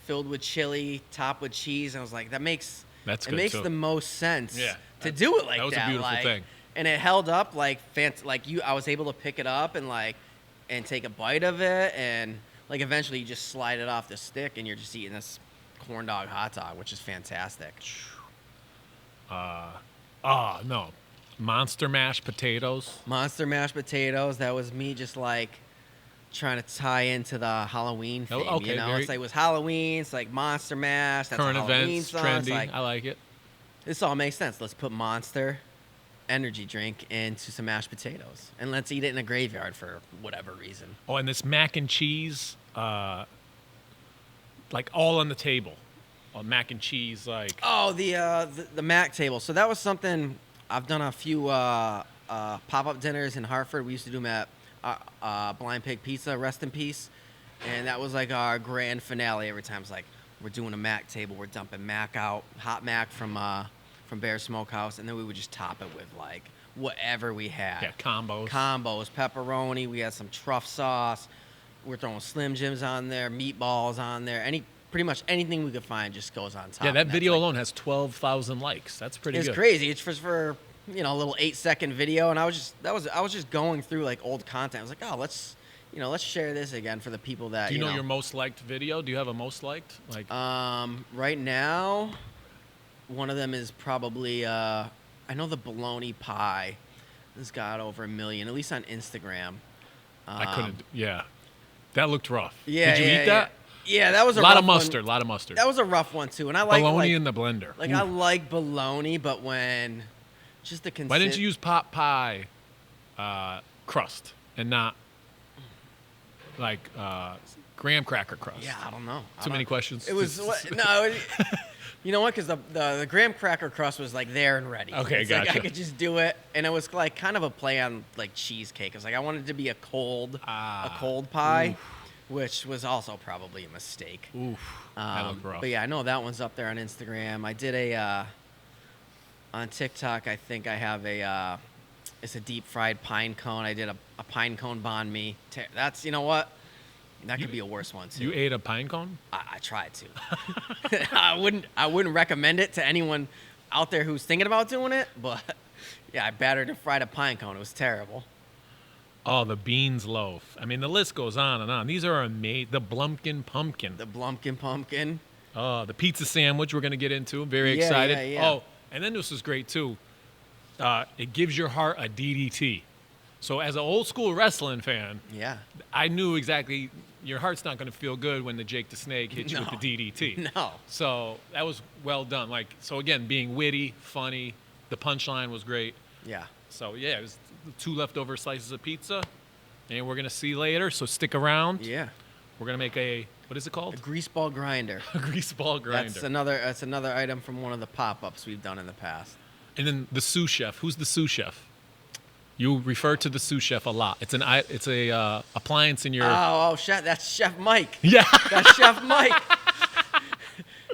Speaker 2: filled with chili, topped with cheese. And I was like, that makes
Speaker 1: That's
Speaker 2: it
Speaker 1: good
Speaker 2: makes
Speaker 1: too.
Speaker 2: the most sense
Speaker 1: Yeah,
Speaker 2: to do it like that.
Speaker 1: that was a beautiful
Speaker 2: like,
Speaker 1: thing.
Speaker 2: And it held up like I was able to pick it up and take a bite of it, and like eventually you just slide it off the stick and you're just eating this corn dog hot dog, which is fantastic.
Speaker 1: No. Monster mashed potatoes.
Speaker 2: Monster mashed potatoes. That was me just like trying to tie into the Halloween theme.
Speaker 1: Oh, okay,
Speaker 2: It's like it was Halloween. It's like monster mash. That's
Speaker 1: Current
Speaker 2: a Halloween
Speaker 1: events,
Speaker 2: song. It's
Speaker 1: trendy.
Speaker 2: like,
Speaker 1: I like it.
Speaker 2: this all makes sense. Let's put Monster energy drink into some mashed potatoes, and let's eat it in a graveyard for whatever reason.
Speaker 1: Oh, and this mac and cheese, like all on the table. Mac and cheese, like.
Speaker 2: Oh, the Mac table. So that was something I've done a few pop-up dinners in Hartford. We used to do them at Blind Pig Pizza, rest in peace. And that was like our grand finale every time. It's like, we're doing a Mac table. We're dumping Mac out, hot Mac from Bear Smokehouse. And then we would just top it with like whatever we had.
Speaker 1: Yeah, combos.
Speaker 2: Combos, pepperoni. We had some truff sauce. We're throwing Slim Jims on there, meatballs on there. Pretty much anything we could find just goes on top.
Speaker 1: Yeah, that
Speaker 2: And that's
Speaker 1: video
Speaker 2: like,
Speaker 1: alone has 12,000 likes. That's pretty
Speaker 2: it's
Speaker 1: good.
Speaker 2: crazy. It's for a little 8-second video, and I was just going through like old content. I was like, oh, let's share this again for the people that
Speaker 1: Do you know your most liked video? Do you have a most liked? Like,
Speaker 2: right now, one of them is probably I know the Bologna Pie has got over 1 million, at least on Instagram.
Speaker 1: I couldn't. Yeah, that looked rough.
Speaker 2: Yeah,
Speaker 1: Did you
Speaker 2: yeah,
Speaker 1: eat that?
Speaker 2: Yeah, that was a
Speaker 1: lot
Speaker 2: rough
Speaker 1: of mustard. A lot of mustard.
Speaker 2: That was a rough one too, and I like
Speaker 1: bologna in the blender.
Speaker 2: Like
Speaker 1: Ooh.
Speaker 2: I like bologna, but when just the
Speaker 1: Why didn't you use pot pie crust and not like Graham cracker crust.
Speaker 2: Yeah, I don't know.
Speaker 1: Too many questions.
Speaker 2: It was no. You know what? Because the graham cracker crust was like there and ready.
Speaker 1: Okay,
Speaker 2: it's
Speaker 1: gotcha.
Speaker 2: Like I could just do it, and it was like kind of a play on like cheesecake. It was like I wanted it to be a cold pie, which was also probably a mistake.
Speaker 1: Oof. That looked rough.
Speaker 2: But yeah, I know that one's up there on Instagram. I did on TikTok. I think I have it's a deep fried pine cone. I did a pine cone banh mi. That's, you know what? That could be a worse one too.
Speaker 1: You ate a pine cone?
Speaker 2: I tried to. I wouldn't recommend it to anyone out there who's thinking about doing it, but yeah, I battered and fried a pine cone. It was terrible.
Speaker 1: Oh, the beans loaf. I mean, the list goes on and on. These are amazing. The Blumpkin pumpkin.
Speaker 2: The Blumpkin pumpkin.
Speaker 1: The pizza sandwich we're going to get into. Very
Speaker 2: Yeah,
Speaker 1: excited.
Speaker 2: yeah, yeah.
Speaker 1: Oh, and then this was great too. It gives your heart a DDT. So as an old school wrestling fan,
Speaker 2: Yeah.
Speaker 1: I knew exactly your heart's not going to feel good when the Jake the Snake hits you with the DDT.
Speaker 2: No.
Speaker 1: So that was well done. Like, so again, being witty, funny, the punchline was great.
Speaker 2: Yeah.
Speaker 1: So yeah, it was 2 leftover slices of pizza, and we're gonna see later. So stick around.
Speaker 2: Yeah.
Speaker 1: We're gonna make what is it
Speaker 2: A
Speaker 1: called?
Speaker 2: grease ball grinder.
Speaker 1: A grease ball grinder.
Speaker 2: That's another item from one of the pop-ups we've done in the past.
Speaker 1: And then the sous chef. Who's the sous chef? You refer to the sous chef a lot. It's a appliance in your.
Speaker 2: Oh, chef! That's Chef Mike.
Speaker 1: Yeah.
Speaker 2: That's Chef Mike.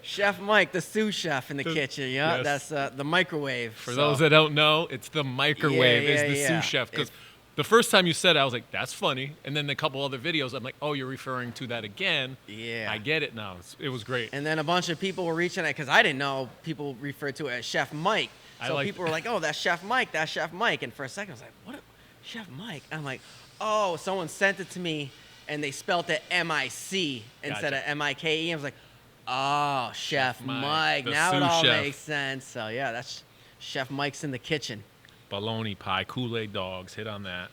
Speaker 2: Chef Mike, the sous chef in the kitchen. Yeah,
Speaker 1: yes.
Speaker 2: that's the microwave.
Speaker 1: For those that don't know, it's the microwave is the
Speaker 2: yeah.
Speaker 1: sous chef. Because the first time you said it, I was like, that's funny. And then a couple other videos, I'm like, oh, you're referring to that again.
Speaker 2: Yeah.
Speaker 1: I get it now. It was great.
Speaker 2: And then a bunch of people were reaching out because I didn't know people referred to it as Chef Mike. So
Speaker 1: like-
Speaker 2: people were like, oh, that's Chef Mike. That's Chef Mike. And for a second, I was like, what? Chef Mike? And I'm like, oh, someone sent it to me and they spelled it M-I-C instead
Speaker 1: Gotcha.
Speaker 2: of M-I-K-E. I was like, oh, Chef Mike.
Speaker 1: the
Speaker 2: Now it
Speaker 1: sous
Speaker 2: all
Speaker 1: chef.
Speaker 2: makes sense. So yeah, that's Chef Mike's in the kitchen.
Speaker 1: Bologna Pie, Kool-Aid Dogs, hit on that.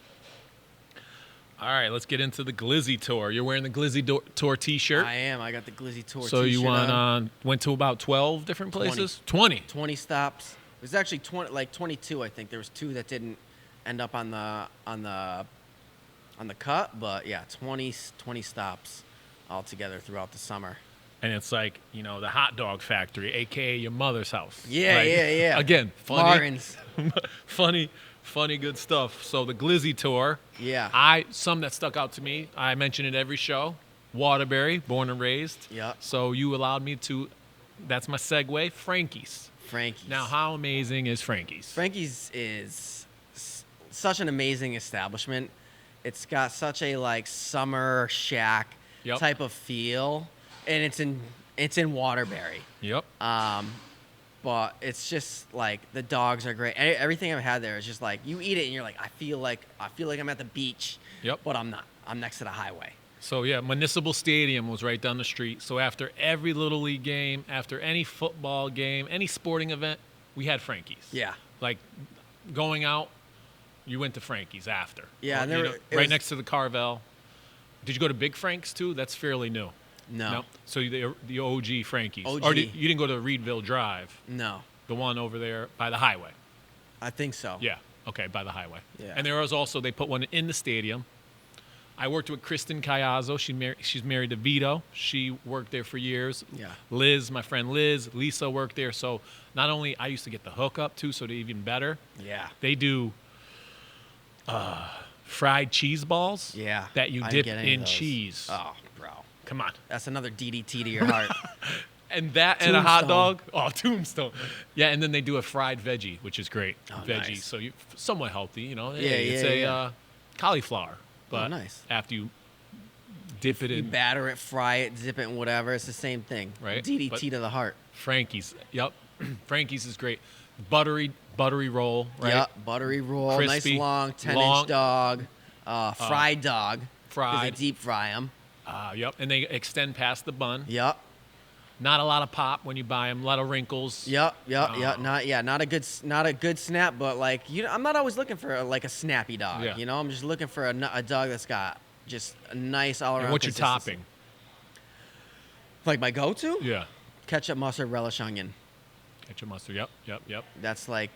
Speaker 1: All right, let's get into the Glizzy Tour. You're wearing the Glizzy Tour T-shirt.
Speaker 2: I am. I got the Glizzy Tour
Speaker 1: So
Speaker 2: t-shirt
Speaker 1: you
Speaker 2: on.
Speaker 1: went to about 12 different places? 20.
Speaker 2: 20 stops. It was actually 22, I think. There was 2 that didn't end up on the cut, but yeah, 20 stops altogether throughout the summer.
Speaker 1: And it's like, the hot dog factory, a.k.a. your mother's house.
Speaker 2: Yeah,
Speaker 1: Like,
Speaker 2: yeah.
Speaker 1: Again, funny,
Speaker 2: Martin's.
Speaker 1: funny, good stuff. So the Glizzy Tour.
Speaker 2: Yeah.
Speaker 1: Some that stuck out to me, I mention it every show. Waterbury, born and raised.
Speaker 2: Yep.
Speaker 1: So you allowed me to, that's my segue, Frankie's.
Speaker 2: Frankie's.
Speaker 1: Now, how amazing is Frankie's?
Speaker 2: Frankie's is such an amazing establishment. It's got such a summer shack
Speaker 1: Yep.
Speaker 2: type of feel, and it's in Waterbury.
Speaker 1: Yep.
Speaker 2: But it's just like the dogs are great. Everything I've had there is just like you eat it and you're like I feel like I'm at the beach.
Speaker 1: Yep.
Speaker 2: But I'm not. I'm next to the highway.
Speaker 1: So, yeah, Municipal Stadium was right down the street. So after every Little League game, after any football game, any sporting event, we had Frankie's.
Speaker 2: Yeah.
Speaker 1: Like going out, you went to Frankie's after.
Speaker 2: Yeah,
Speaker 1: Or,
Speaker 2: and
Speaker 1: you
Speaker 2: there-
Speaker 1: know,
Speaker 2: it
Speaker 1: right
Speaker 2: was-
Speaker 1: next to the Carvel. Did you go to Big Frank's too? That's fairly new.
Speaker 2: No.
Speaker 1: So the OG Frankie's.
Speaker 2: OG.
Speaker 1: Or you didn't go to Reedville Drive,
Speaker 2: No.
Speaker 1: the one over there by the highway.
Speaker 2: I think so.
Speaker 1: Yeah. Okay, by the highway.
Speaker 2: Yeah.
Speaker 1: And there was also, they put one in the stadium. I worked with Kristen Cayazzo. She's married to Vito. She worked there for years.
Speaker 2: Yeah.
Speaker 1: Liz, my friend Liz, Lisa worked there. So not only I used to get the hookup too, so they're even better.
Speaker 2: Yeah.
Speaker 1: They do fried cheese balls.
Speaker 2: Yeah.
Speaker 1: That you
Speaker 2: I didn't
Speaker 1: dip
Speaker 2: get any of
Speaker 1: in
Speaker 2: those.
Speaker 1: cheese.
Speaker 2: Oh, bro.
Speaker 1: Come on.
Speaker 2: That's another DDT to your heart.
Speaker 1: And that and a hot
Speaker 2: Tombstone.
Speaker 1: dog. Oh, Tombstone. Yeah, and then they do a fried veggie, which is great.
Speaker 2: Oh,
Speaker 1: Veggie,
Speaker 2: nice.
Speaker 1: so you somewhat healthy,
Speaker 2: Yeah,
Speaker 1: It's
Speaker 2: yeah.
Speaker 1: cauliflower, but
Speaker 2: nice.
Speaker 1: after you dip it
Speaker 2: You
Speaker 1: in
Speaker 2: batter it, fry it, dip it in whatever. It's the same thing.
Speaker 1: Right,
Speaker 2: DDT
Speaker 1: but-
Speaker 2: to the heart.
Speaker 1: Frankie's. Yep, Frankie's is great. Buttery roll, right?
Speaker 2: Yep. Buttery roll.
Speaker 1: Crispy,
Speaker 2: Nice long 10-inch
Speaker 1: long-
Speaker 2: dog. Fried dog. 'cause
Speaker 1: fried.
Speaker 2: They deep fry them.
Speaker 1: Yep, and they extend past the bun.
Speaker 2: Yep.
Speaker 1: Not a lot of pop when you buy them. A lot of wrinkles.
Speaker 2: Yep.
Speaker 1: Oh.
Speaker 2: Not a good snap, but I'm not always looking for a snappy dog.
Speaker 1: Yeah.
Speaker 2: I'm just looking for a dog that's got just a nice all around.
Speaker 1: And what's your
Speaker 2: consistency.
Speaker 1: topping?
Speaker 2: Like my go-to?
Speaker 1: Yeah,
Speaker 2: Ketchup, mustard, relish, onion.
Speaker 1: ketchup, mustard. Yep.
Speaker 2: That's my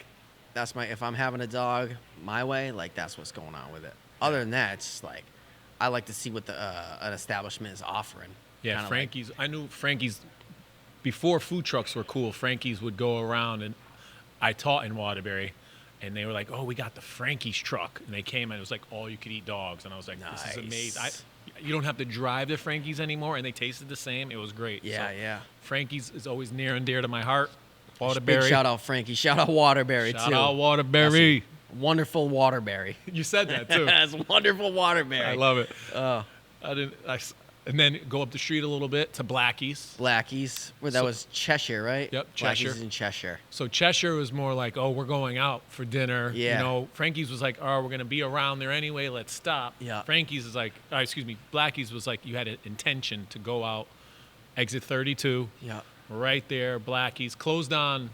Speaker 2: if I'm having a dog my way, that's what's going on with it. Other than that, it's just I like to see what an establishment is offering.
Speaker 1: Yeah,
Speaker 2: Kinda
Speaker 1: Frankie's. I knew Frankie's before food trucks were cool. Frankie's would go around, and I taught in Waterbury, and they were like, "Oh, we got the Frankie's truck," and they came and it was like all you could eat dogs, and I was like, "This is amazing." You don't have to drive to Frankie's anymore, and they tasted the same. It was great.
Speaker 2: Yeah,
Speaker 1: So,
Speaker 2: yeah.
Speaker 1: Frankie's is always near and dear to my heart.
Speaker 2: Big
Speaker 1: Waterbury.
Speaker 2: shout out Frankie. Shout out Waterbury
Speaker 1: Shout
Speaker 2: too.
Speaker 1: out Waterbury.
Speaker 2: Wonderful Waterbury.
Speaker 1: You said that too.
Speaker 2: That's wonderful Waterbury.
Speaker 1: I love it.
Speaker 2: Oh,
Speaker 1: And then go up the street a little bit to Blackie's.
Speaker 2: Blackie's. Where that was Cheshire, right?
Speaker 1: Yep, Cheshire.
Speaker 2: Blackie's in Cheshire.
Speaker 1: So Cheshire was more like, oh, we're going out for dinner.
Speaker 2: Yeah.
Speaker 1: You know, Frankie's was like, oh, we're going to be around there anyway. Let's stop.
Speaker 2: Yeah.
Speaker 1: Frankie's is like, Blackie's was like you had an intention to go out. Exit 32.
Speaker 2: Yeah.
Speaker 1: Right there, Blackie's. Closed on,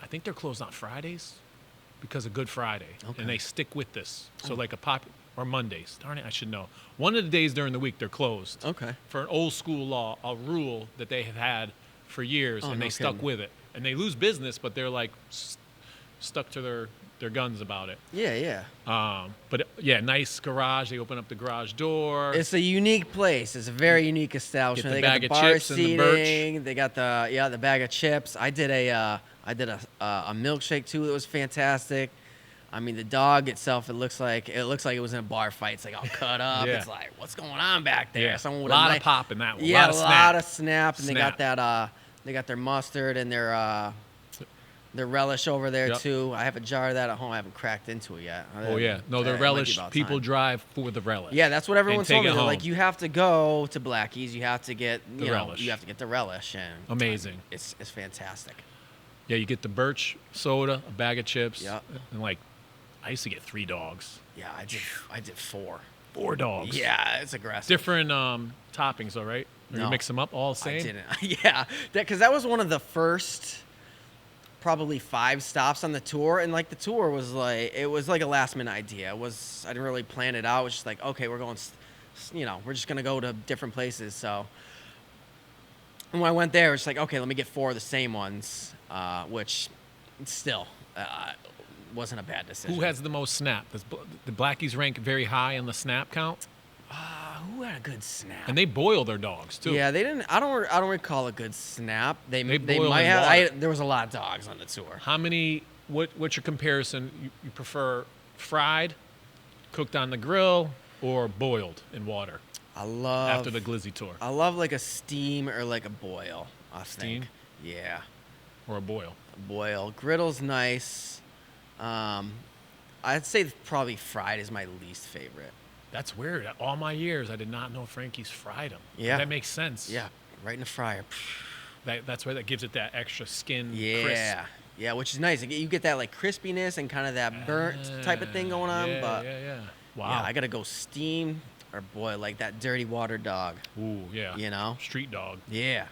Speaker 1: I think they're closed on Fridays because of Good Friday.
Speaker 2: Okay.
Speaker 1: And they stick with this. So like or Mondays. Darn it, I should know. One of the days during the week, they're closed.
Speaker 2: Okay.
Speaker 1: For an old school law, a rule that they have had for years, and
Speaker 2: no
Speaker 1: they stuck
Speaker 2: kidding.
Speaker 1: with it. And they lose business, but they're like stuck to their guns about it.
Speaker 2: Yeah, yeah.
Speaker 1: But yeah, nice garage. They open up the garage door.
Speaker 2: It's a unique place. It's a very unique establishment.
Speaker 1: Get the
Speaker 2: They got
Speaker 1: bag
Speaker 2: the
Speaker 1: of
Speaker 2: bar
Speaker 1: chips and the birch.
Speaker 2: seating. They got the bag of chips. I did a milkshake too. That was fantastic. I mean, the dog itself, it looks like it was in a bar fight. It's like all cut up.
Speaker 1: Yeah.
Speaker 2: It's like, what's going on back there?
Speaker 1: Yeah.
Speaker 2: Someone
Speaker 1: A
Speaker 2: with
Speaker 1: lot
Speaker 2: a
Speaker 1: of pop in that one.
Speaker 2: Yeah,
Speaker 1: a lot of
Speaker 2: snap, and they got
Speaker 1: Snap.
Speaker 2: that. They got their mustard and their relish over there
Speaker 1: Yep.
Speaker 2: too. I have a jar of that at home. I haven't cracked into it yet.
Speaker 1: Oh yeah, no, the
Speaker 2: It might be
Speaker 1: relish.
Speaker 2: about
Speaker 1: People
Speaker 2: time.
Speaker 1: drive for the relish.
Speaker 2: Yeah, that's what everyone's
Speaker 1: take
Speaker 2: told me.
Speaker 1: it
Speaker 2: They're
Speaker 1: home.
Speaker 2: like, you have to go to Blackie's. You have to get
Speaker 1: The relish.
Speaker 2: You have to get the relish, and
Speaker 1: Amazing.
Speaker 2: It's fantastic.
Speaker 1: Yeah, you get the birch soda, a bag of chips,
Speaker 2: Yep.
Speaker 1: and like, I used to get 3 dogs,
Speaker 2: Yeah, I did 4.
Speaker 1: 4 dogs.
Speaker 2: Yeah, it's aggressive.
Speaker 1: Different toppings, though, right? Or
Speaker 2: No.
Speaker 1: you mix them up all the same.
Speaker 2: I didn't. Yeah, because that was one of the first, probably 5 stops on the tour, and like the tour was like a last minute idea. I didn't really plan it out. It was just like, okay, we're going, we're just gonna go to different places. So when I went there, it's like, okay, let me get 4 of the same ones, which still wasn't a bad decision.
Speaker 1: Who has the most snap? The Blackies rank very high in the snap count,
Speaker 2: who had a good snap?
Speaker 1: and they boil their dogs too.
Speaker 2: Yeah, they didn't. I don't recall a good snap. They
Speaker 1: boil
Speaker 2: might
Speaker 1: in
Speaker 2: have.
Speaker 1: water.
Speaker 2: There was a lot of dogs on the tour.
Speaker 1: How many? What's your comparison? You prefer fried, cooked on the grill, or boiled in water
Speaker 2: I love
Speaker 1: after the Glizzy Tour,
Speaker 2: I love like a steam or like a boil. I
Speaker 1: Steam?
Speaker 2: think. Yeah,
Speaker 1: or a boil?
Speaker 2: a boil. Griddle's nice. I'd say probably fried is my least favorite.
Speaker 1: That's weird. All my years, I did not know Frankie's fried them.
Speaker 2: Yeah.
Speaker 1: That makes sense.
Speaker 2: Yeah, right in the fryer.
Speaker 1: That's why that gives it that extra skin
Speaker 2: Yeah,
Speaker 1: crisp.
Speaker 2: yeah, which is nice. You get that like crispiness and kind of that burnt type of thing going on.
Speaker 1: Yeah,
Speaker 2: but
Speaker 1: yeah. Wow.
Speaker 2: yeah, I gotta go steam or boil, like that dirty water dog.
Speaker 1: Ooh, yeah.
Speaker 2: You know?
Speaker 1: Street dog.
Speaker 2: Yeah.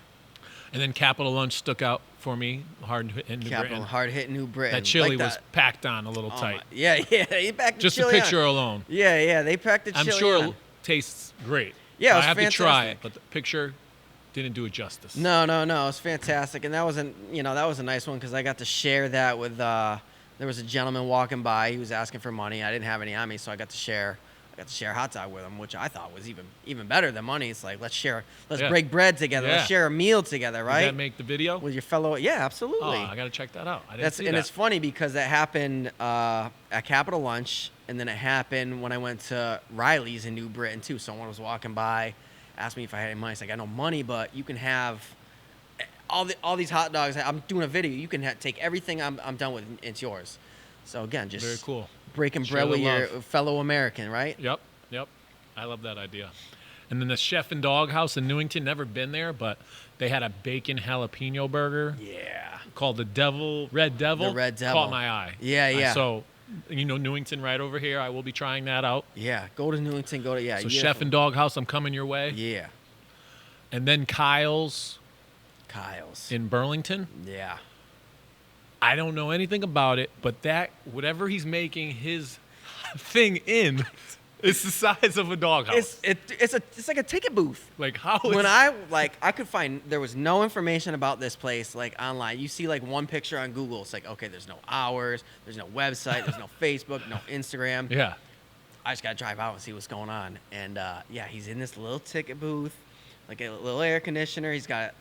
Speaker 1: And then Capital Lunch stuck out for me. Hard in New
Speaker 2: Capital
Speaker 1: Britain.
Speaker 2: hard hit New Britain.
Speaker 1: That chili
Speaker 2: Like
Speaker 1: was
Speaker 2: that.
Speaker 1: packed on a little
Speaker 2: Oh
Speaker 1: tight.
Speaker 2: my- yeah, they packed the
Speaker 1: Just the
Speaker 2: chili on.
Speaker 1: picture alone.
Speaker 2: Yeah, they packed the
Speaker 1: I'm
Speaker 2: chili
Speaker 1: sure
Speaker 2: on.
Speaker 1: it tastes great.
Speaker 2: Yeah, it was
Speaker 1: I have to try it,
Speaker 2: fantastic.
Speaker 1: but the picture didn't do it justice.
Speaker 2: No, it's fantastic, and that was a nice one because I got to share that with. There was a gentleman walking by. He was asking for money. I didn't have any on me, so I got to share a hot dog with him, which I thought was even better than money. It's like let's
Speaker 1: Yeah.
Speaker 2: break bread together.
Speaker 1: Yeah.
Speaker 2: Let's share a meal together,
Speaker 1: Did
Speaker 2: right?
Speaker 1: that make the video?
Speaker 2: With your fellow. Yeah,
Speaker 1: Oh,
Speaker 2: absolutely.
Speaker 1: I got to check that out. I didn't see
Speaker 2: And
Speaker 1: that.
Speaker 2: it's funny because that happened at Capital Lunch, and then it happened when I went to Riley's in New Britain too. Someone was walking by, asked me if I had any money. It's like, I got no money, but you can have all these hot dogs. I'm doing a video. You can take everything I'm done with. It's yours. So again, just
Speaker 1: Very cool.
Speaker 2: breaking
Speaker 1: Share
Speaker 2: bread
Speaker 1: the
Speaker 2: with your
Speaker 1: love.
Speaker 2: fellow American, right?
Speaker 1: Yep. I love that idea. And then the Chef and Dog House in Newington, never been there, but they had a bacon jalapeno burger
Speaker 2: Yeah.
Speaker 1: called the Red Devil.
Speaker 2: The Red Devil.
Speaker 1: Caught my eye.
Speaker 2: Yeah.
Speaker 1: So, Newington right over here. I will be trying that out.
Speaker 2: Yeah. Go to Newington.
Speaker 1: So Chef and Dog House, I'm coming your way.
Speaker 2: Yeah.
Speaker 1: And then Kyle's in Burlington.
Speaker 2: Yeah.
Speaker 1: I don't know anything about it, but whatever he's making his thing in is the size of a doghouse.
Speaker 2: It's like a ticket booth.
Speaker 1: Like how
Speaker 2: When
Speaker 1: is
Speaker 2: I could find, there was no information about this place like online. You see like one picture on Google. It's like, okay, there's no hours, there's no website, there's no Facebook, no Instagram.
Speaker 1: Yeah.
Speaker 2: I just gotta drive out and see what's going on. And yeah, he's in this little ticket booth, like a little air conditioner. He's got,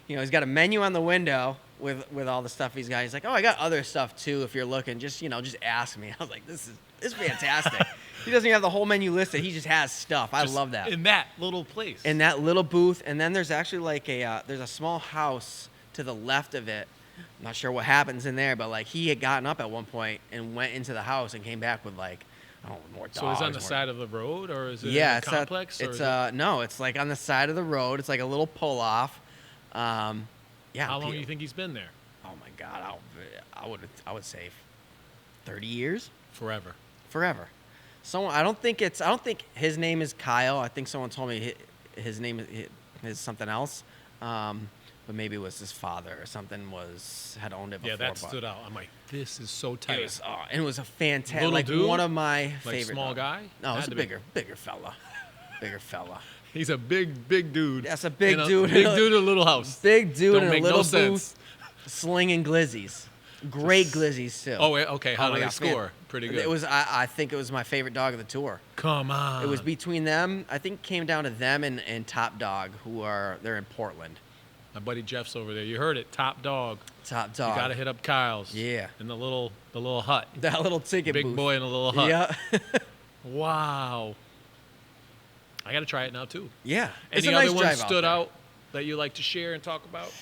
Speaker 2: he's got a menu on the window with all the stuff he's got. He's like, oh, I got other stuff too. If you're looking, just ask me. I was like, this is fantastic. He doesn't even have the whole menu listed. He just has stuff. I love that.
Speaker 1: In that little place.
Speaker 2: In that little booth, and then there's actually like there's a small house to the left of it. I'm not sure what happens in there, but like he had gotten up at one point and went into the house and came back with like, more dogs.
Speaker 1: So it's on the side of the road, or is it
Speaker 2: yeah,
Speaker 1: in a complex?
Speaker 2: No, it's like on the side of the road. It's like a little pull off. Yeah.
Speaker 1: How long do you think he's been there?
Speaker 2: Oh my God, I would say 30 years.
Speaker 1: Forever.
Speaker 2: I don't think his name is Kyle. I think someone told me his name is something else. But maybe it was his father or something had owned it before.
Speaker 1: Yeah, that stood out. I'm like, this is so tight.
Speaker 2: And it was a fantastic,
Speaker 1: Little
Speaker 2: like
Speaker 1: dude?
Speaker 2: one of my
Speaker 1: Like
Speaker 2: favorite.
Speaker 1: small guy?
Speaker 2: No, it's
Speaker 1: Had
Speaker 2: a
Speaker 1: to be.
Speaker 2: bigger fella. Bigger fella.
Speaker 1: He's a big dude.
Speaker 2: That's a big
Speaker 1: in a,
Speaker 2: dude.
Speaker 1: Big dude in a little house.
Speaker 2: Big dude
Speaker 1: Don't
Speaker 2: in a
Speaker 1: make
Speaker 2: little
Speaker 1: no
Speaker 2: booth,
Speaker 1: sense.
Speaker 2: slinging glizzies. Great glizzies too.
Speaker 1: Oh, okay. How
Speaker 2: my
Speaker 1: do they
Speaker 2: God,
Speaker 1: score? Pretty good.
Speaker 2: It was. I think it was my favorite dog of the tour.
Speaker 1: Come on.
Speaker 2: It was between them. I think it came down to them and Top Dog, they're in Portland.
Speaker 1: My buddy Jeff's over there. You heard it. Top dog.
Speaker 2: Top Dog.
Speaker 1: You got to hit up Kyle's.
Speaker 2: Yeah.
Speaker 1: In the little hut.
Speaker 2: That little ticket
Speaker 1: Big
Speaker 2: booth.
Speaker 1: boy in a little hut.
Speaker 2: Yeah.
Speaker 1: Wow. I got to try it now too.
Speaker 2: Yeah. It's
Speaker 1: Any
Speaker 2: a nice
Speaker 1: other ones
Speaker 2: drive
Speaker 1: stood
Speaker 2: there.
Speaker 1: out that you like to share and talk about?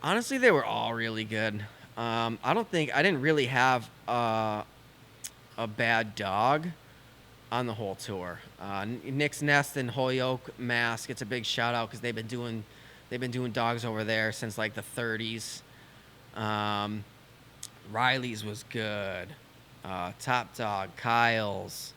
Speaker 2: Honestly, they were all really good. I didn't really have a bad dog on the whole tour. Nick's Nest and Holyoke Mask, it's a big shout out because they've been doing dogs over there since like the 30s. Riley's was good. Top Dog, Kyle's,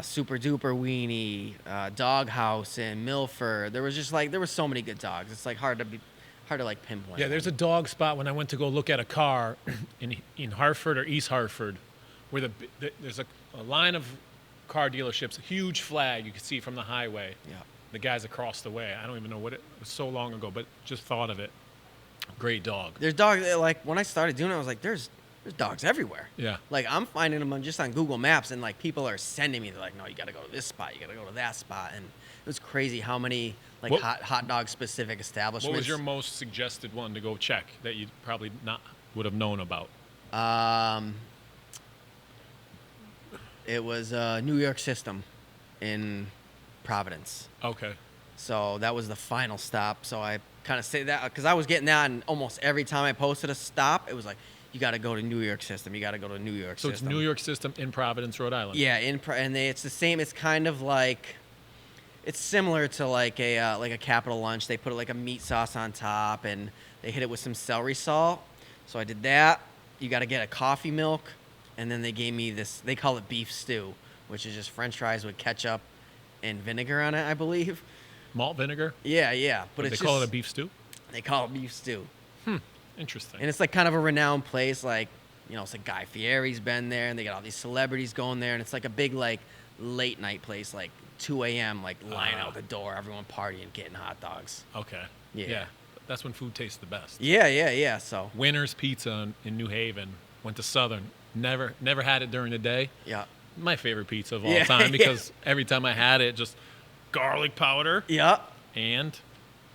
Speaker 2: Super Duper Weenie, Dog House in Milford. There was so many good dogs. It's like hard to like pinpoint.
Speaker 1: Yeah, there's a dog spot when I went to go look at a car in Hartford or East Hartford, where there's a line of car dealerships, a huge flag you can see from the highway.
Speaker 2: Yeah.
Speaker 1: The guy's across the way. I don't even know what it was, so long ago, but just thought of it. Great dog.
Speaker 2: There's dogs, like when I started doing it, I was like, there's dogs everywhere.
Speaker 1: Yeah.
Speaker 2: Like I'm finding them just on Google Maps, and like people are sending me, they're like, no, you got to go to this spot, you got to go to that spot, and it was crazy how many like hot dog specific establishments.
Speaker 1: What was your most suggested one to go check that you probably not would have known about?
Speaker 2: It was New York System in Providence.
Speaker 1: Okay.
Speaker 2: So that was the final stop. So I kind of say that because I was getting that, and almost every time I posted a stop, it was like, you got to go to New York System. You got to go to New York
Speaker 1: So
Speaker 2: System.
Speaker 1: it's New York System in Providence, Rhode Island.
Speaker 2: Yeah, it's the same. It's kind of like, it's similar to like a Capital Lunch. They put like a meat sauce on top, and they hit it with some celery salt. So I did that. You got to get a coffee milk, and then they gave me this. They call it beef stew, which is just French fries with ketchup and vinegar on it, I believe.
Speaker 1: Malt vinegar?
Speaker 2: Yeah. But
Speaker 1: They call it a beef stew?
Speaker 2: They call it beef stew.
Speaker 1: Interesting.
Speaker 2: And it's like kind of a renowned place. Like, it's like Guy Fieri's been there, and they got all these celebrities going there, and it's like a big like late night place, like 2 a.m. like line out the door, everyone partying, getting hot dogs.
Speaker 1: Okay.
Speaker 2: Yeah.
Speaker 1: That's when food tastes the best.
Speaker 2: Yeah. So.
Speaker 1: Winner's Pizza in New Haven. Went to Southern. Never had it during the day.
Speaker 2: Yeah.
Speaker 1: My favorite pizza of all time because every time I had it, just garlic powder
Speaker 2: Yeah.
Speaker 1: and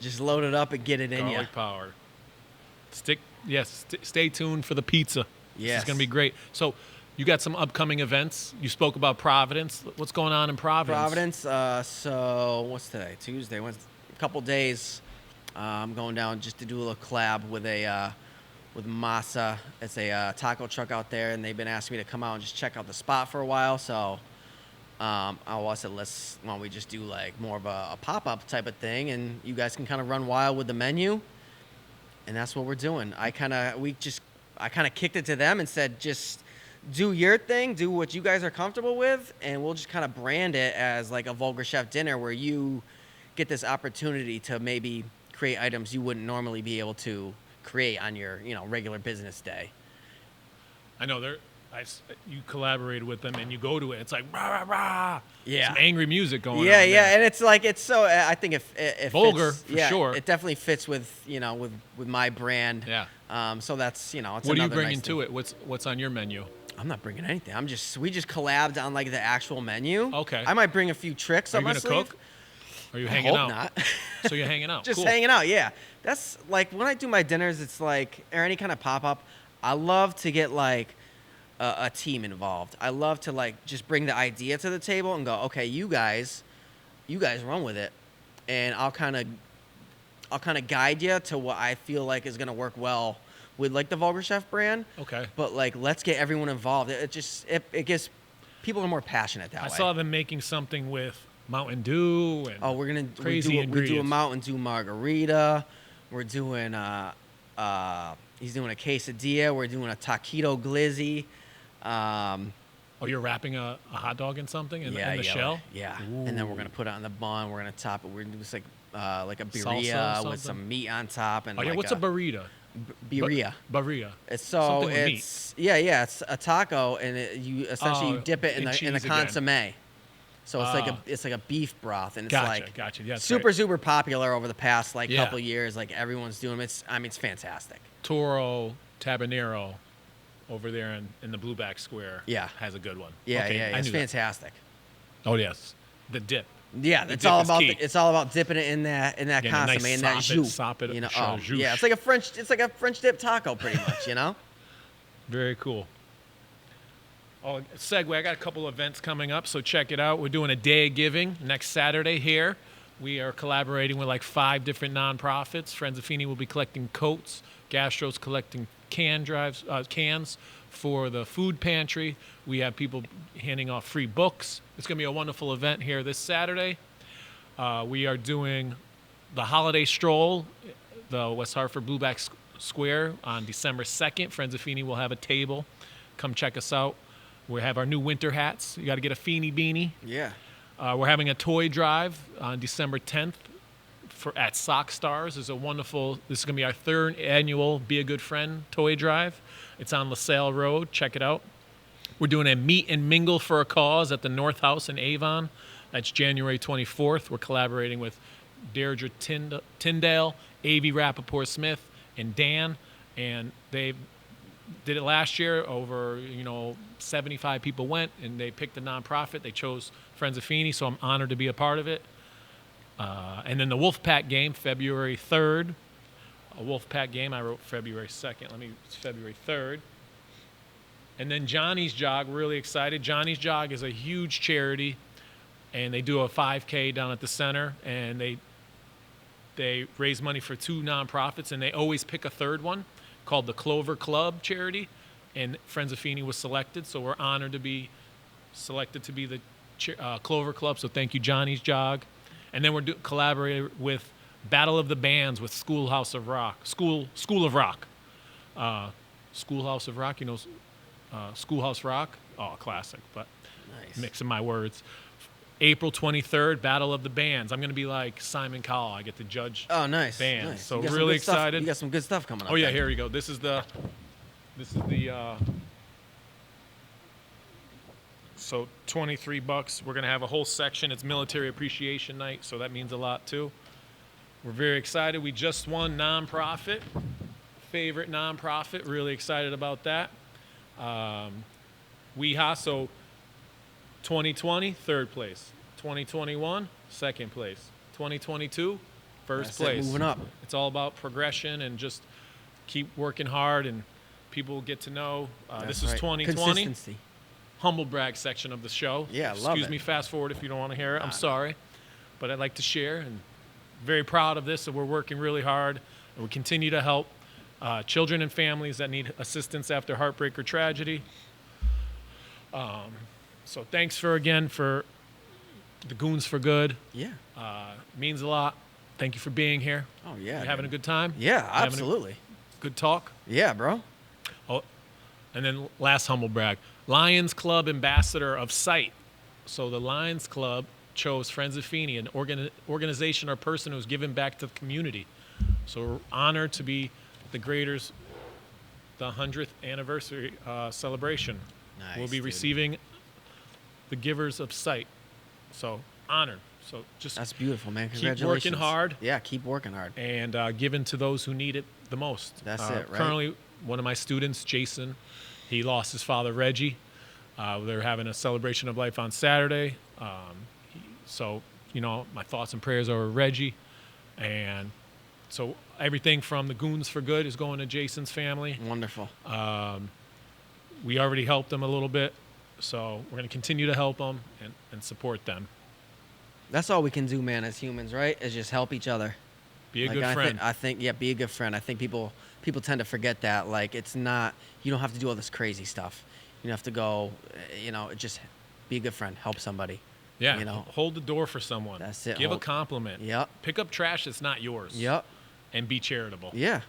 Speaker 2: Just load it up and get it in you.
Speaker 1: garlic powder. Stay tuned for the pizza. This
Speaker 2: Yes.
Speaker 1: is going to be great. So you got some upcoming events. You spoke about Providence. What's going on in Providence?
Speaker 2: So what's today? Tuesday. A couple days. I'm going down just to do a little collab with with Masa. It's a taco truck out there, and they've been asking me to come out and just check out the spot for a while. So I said, why don't we just do like more of a pop-up type of thing, and you guys can kind of run wild with the menu. And that's what we're doing. I kind of kicked it to them and said, just do your thing, do what you guys are comfortable with, and we'll just kind of brand it as like a Vulgar Chef dinner where you get this opportunity to maybe create items you wouldn't normally be able to create on your regular business day.
Speaker 1: I know you collaborated with them and you go to it. It's like rah rah rah.
Speaker 2: Yeah.
Speaker 1: Some angry music going on.
Speaker 2: Yeah,
Speaker 1: there.
Speaker 2: and it's like I think it
Speaker 1: Vulgar,
Speaker 2: fits,
Speaker 1: for sure.
Speaker 2: It definitely fits with with my brand.
Speaker 1: Yeah.
Speaker 2: So that's it's
Speaker 1: What are you
Speaker 2: another
Speaker 1: bringing
Speaker 2: nice
Speaker 1: to
Speaker 2: thing.
Speaker 1: it? What's on your menu?
Speaker 2: I'm not bringing anything. We just collabed on like the actual menu.
Speaker 1: Okay.
Speaker 2: I might bring a few tricks
Speaker 1: Are
Speaker 2: up
Speaker 1: you
Speaker 2: my
Speaker 1: gonna
Speaker 2: sleeve.
Speaker 1: cook? Or are you
Speaker 2: I
Speaker 1: hanging
Speaker 2: hope
Speaker 1: out?
Speaker 2: not.
Speaker 1: So you're hanging out.
Speaker 2: Just
Speaker 1: Cool.
Speaker 2: hanging out, yeah. That's like when I do my dinners, it's like, or any kind of pop up, I love to get like a team involved. I love to like just bring the idea to the table and go, okay, you guys run with it, and I'll kind of guide you to what I feel like is gonna work well with like the Vulgar Chef brand.
Speaker 1: Okay.
Speaker 2: But like, let's get everyone involved. It gets people are more passionate that
Speaker 1: I
Speaker 2: way.
Speaker 1: saw them making something with Mountain Dew and
Speaker 2: Oh, we
Speaker 1: crazy
Speaker 2: do a
Speaker 1: ingredients.
Speaker 2: Mountain Dew margarita. We're doing he's doing a quesadilla. We're doing a taquito glizzy.
Speaker 1: Oh, you're wrapping a hot dog in something in the shell?
Speaker 2: Yeah. And then we're gonna put it on the bun. We're gonna top it. We're gonna do this like a
Speaker 1: Salsa
Speaker 2: birria
Speaker 1: or
Speaker 2: with
Speaker 1: something?
Speaker 2: some meat on top and
Speaker 1: Oh, yeah.
Speaker 2: like
Speaker 1: What's a burrita?
Speaker 2: birria.
Speaker 1: Burrita.
Speaker 2: It's
Speaker 1: Something with meat.
Speaker 2: it's a taco and you essentially
Speaker 1: Oh,
Speaker 2: dip it in
Speaker 1: and
Speaker 2: the
Speaker 1: cheese again.
Speaker 2: consomme. So
Speaker 1: Ah.
Speaker 2: it's like a beef broth and it's
Speaker 1: Gotcha. Yeah, that's right.
Speaker 2: super popular over the past like
Speaker 1: Yeah.
Speaker 2: couple years. Like everyone's doing it. It's fantastic.
Speaker 1: Toro Tabanero over there in the Blueback Square
Speaker 2: Yeah.
Speaker 1: has a good one.
Speaker 2: Yeah,
Speaker 1: Okay, I
Speaker 2: it's
Speaker 1: knew that.
Speaker 2: fantastic.
Speaker 1: Oh, yes. The dip.
Speaker 2: Yeah,
Speaker 1: The
Speaker 2: it's
Speaker 1: dip
Speaker 2: all
Speaker 1: is
Speaker 2: about
Speaker 1: key.
Speaker 2: it's all about dipping it in that
Speaker 1: Yeah, the
Speaker 2: consomme
Speaker 1: nice
Speaker 2: in that
Speaker 1: sop it-
Speaker 2: jus.
Speaker 1: sop it-
Speaker 2: You know,
Speaker 1: jus.
Speaker 2: yeah, it's like a French dip taco pretty much. You know.
Speaker 1: Very cool. Oh, segue. I got a couple events coming up, so check it out. We're doing a day of giving next Saturday here. We are collaborating with like 5 different nonprofits. Friends of Feeney will be collecting coats. Gastro's collecting cans for the food pantry. We have people handing off free books. It's going to be a wonderful event here this Saturday. We are doing the holiday stroll, the West Hartford Blueback Square on December 2nd. Friends of Feeney will have a table. Come check us out. We have our new winter hats. You got to get a Feeney beanie.
Speaker 2: Yeah.
Speaker 1: We're having a toy drive on December 10th at Sockstarz. This is going to be our 3rd annual Be a Good Friend toy drive. It's on LaSalle Road. Check it out. We're doing a meet and mingle for a cause at the North House in Avon. That's January 24th. We're collaborating with Deirdre Tyndale, Avi Rappaport-Smith, and Dan. And they did it last year. Over 75 people went, and they picked a nonprofit. They chose Friends of Feeney, so I'm honored to be a part of it. And then the Wolfpack game, February 3rd. A Wolfpack game, I wrote February 2nd. It's February 3rd. And then Johnny's Jog, really excited. Johnny's Jog is a huge charity, and they do a 5K down at the center, and they raise money for 2 nonprofits, and they always pick a 3rd one called the Clover Club charity, and Friends of Feeney was selected, so we're honored to be selected to be the Clover Club, so thank you, Johnny's Jog. And then we're collaborating with Battle of the Bands with Schoolhouse of Rock. School of Rock. Schoolhouse of Rock, Schoolhouse Rock. Oh, classic, but
Speaker 2: Nice.
Speaker 1: mixing my words. April 23rd, Battle of the Bands. I'm going to be like Simon Cowell. I get to judge
Speaker 2: Oh, nice.
Speaker 1: bands.
Speaker 2: Nice.
Speaker 1: So
Speaker 2: You got some
Speaker 1: really
Speaker 2: good stuff-
Speaker 1: excited.
Speaker 2: You got some good stuff coming up.
Speaker 1: Oh, yeah,
Speaker 2: then.
Speaker 1: here we go. This is the so $23. We're going to have a whole section. It's Military Appreciation Night, so that means a lot too. We're very excited. We just won nonprofit, favorite nonprofit. Really excited about that. WeHa, so 2020, 3rd place. 2021, 2nd place. 2022, first
Speaker 2: That's it,
Speaker 1: place.
Speaker 2: moving up.
Speaker 1: It's all about progression and just keep working hard, and people will get to know. This
Speaker 2: That's
Speaker 1: is
Speaker 2: right.
Speaker 1: 2020.
Speaker 2: Consistency.
Speaker 1: Humble brag section of the show.
Speaker 2: Yeah, love
Speaker 1: Excuse
Speaker 2: it.
Speaker 1: me, fast forward if you don't want to hear it. I'm sorry. But I'd like to share, and very proud of this, and we're working really hard, and we continue to help children and families that need assistance after heartbreak or tragedy. So thanks for the Goons for Good.
Speaker 2: Yeah.
Speaker 1: Means a lot. Thank you for being here.
Speaker 2: Oh, yeah.
Speaker 1: You having a
Speaker 2: dude.
Speaker 1: good time?
Speaker 2: Yeah,
Speaker 1: Having a
Speaker 2: absolutely.
Speaker 1: good talk?
Speaker 2: Yeah, bro.
Speaker 1: Oh, and then last humble brag, Lions Club Ambassador of Sight. So the Lions Club chose Friends of Feeney, an organization or person who's given back to the community. So we're honored to be the Graders' the 100th anniversary celebration.
Speaker 2: Nice,
Speaker 1: We'll be
Speaker 2: dude.
Speaker 1: receiving the Givers of Sight. So honored. So just
Speaker 2: That's beautiful, man.
Speaker 1: keep
Speaker 2: Congratulations.
Speaker 1: working hard
Speaker 2: Yeah, keep working hard.
Speaker 1: and giving to those who need it the most.
Speaker 2: That's it, right?
Speaker 1: Currently, one of my students, Jason, He lost his father, Reggie. They're having a celebration of life on Saturday. So, my thoughts and prayers are with Reggie. And so everything from the Goons for Good is going to Jason's family.
Speaker 2: Wonderful.
Speaker 1: We already helped them a little bit. So we're going to continue to help them and support them.
Speaker 2: That's all we can do, man, as humans, right? Is just help each other.
Speaker 1: Be a good friend.
Speaker 2: I think, be a good friend. I think people tend to forget that. Like, it's not, you don't have to do all this crazy stuff. You don't have to go, just be a good friend. Help somebody.
Speaker 1: Yeah. Hold the door for someone.
Speaker 2: That's it.
Speaker 1: Give a compliment.
Speaker 2: Yep.
Speaker 1: Pick up trash that's not yours.
Speaker 2: Yep.
Speaker 1: And be charitable.
Speaker 2: Yeah.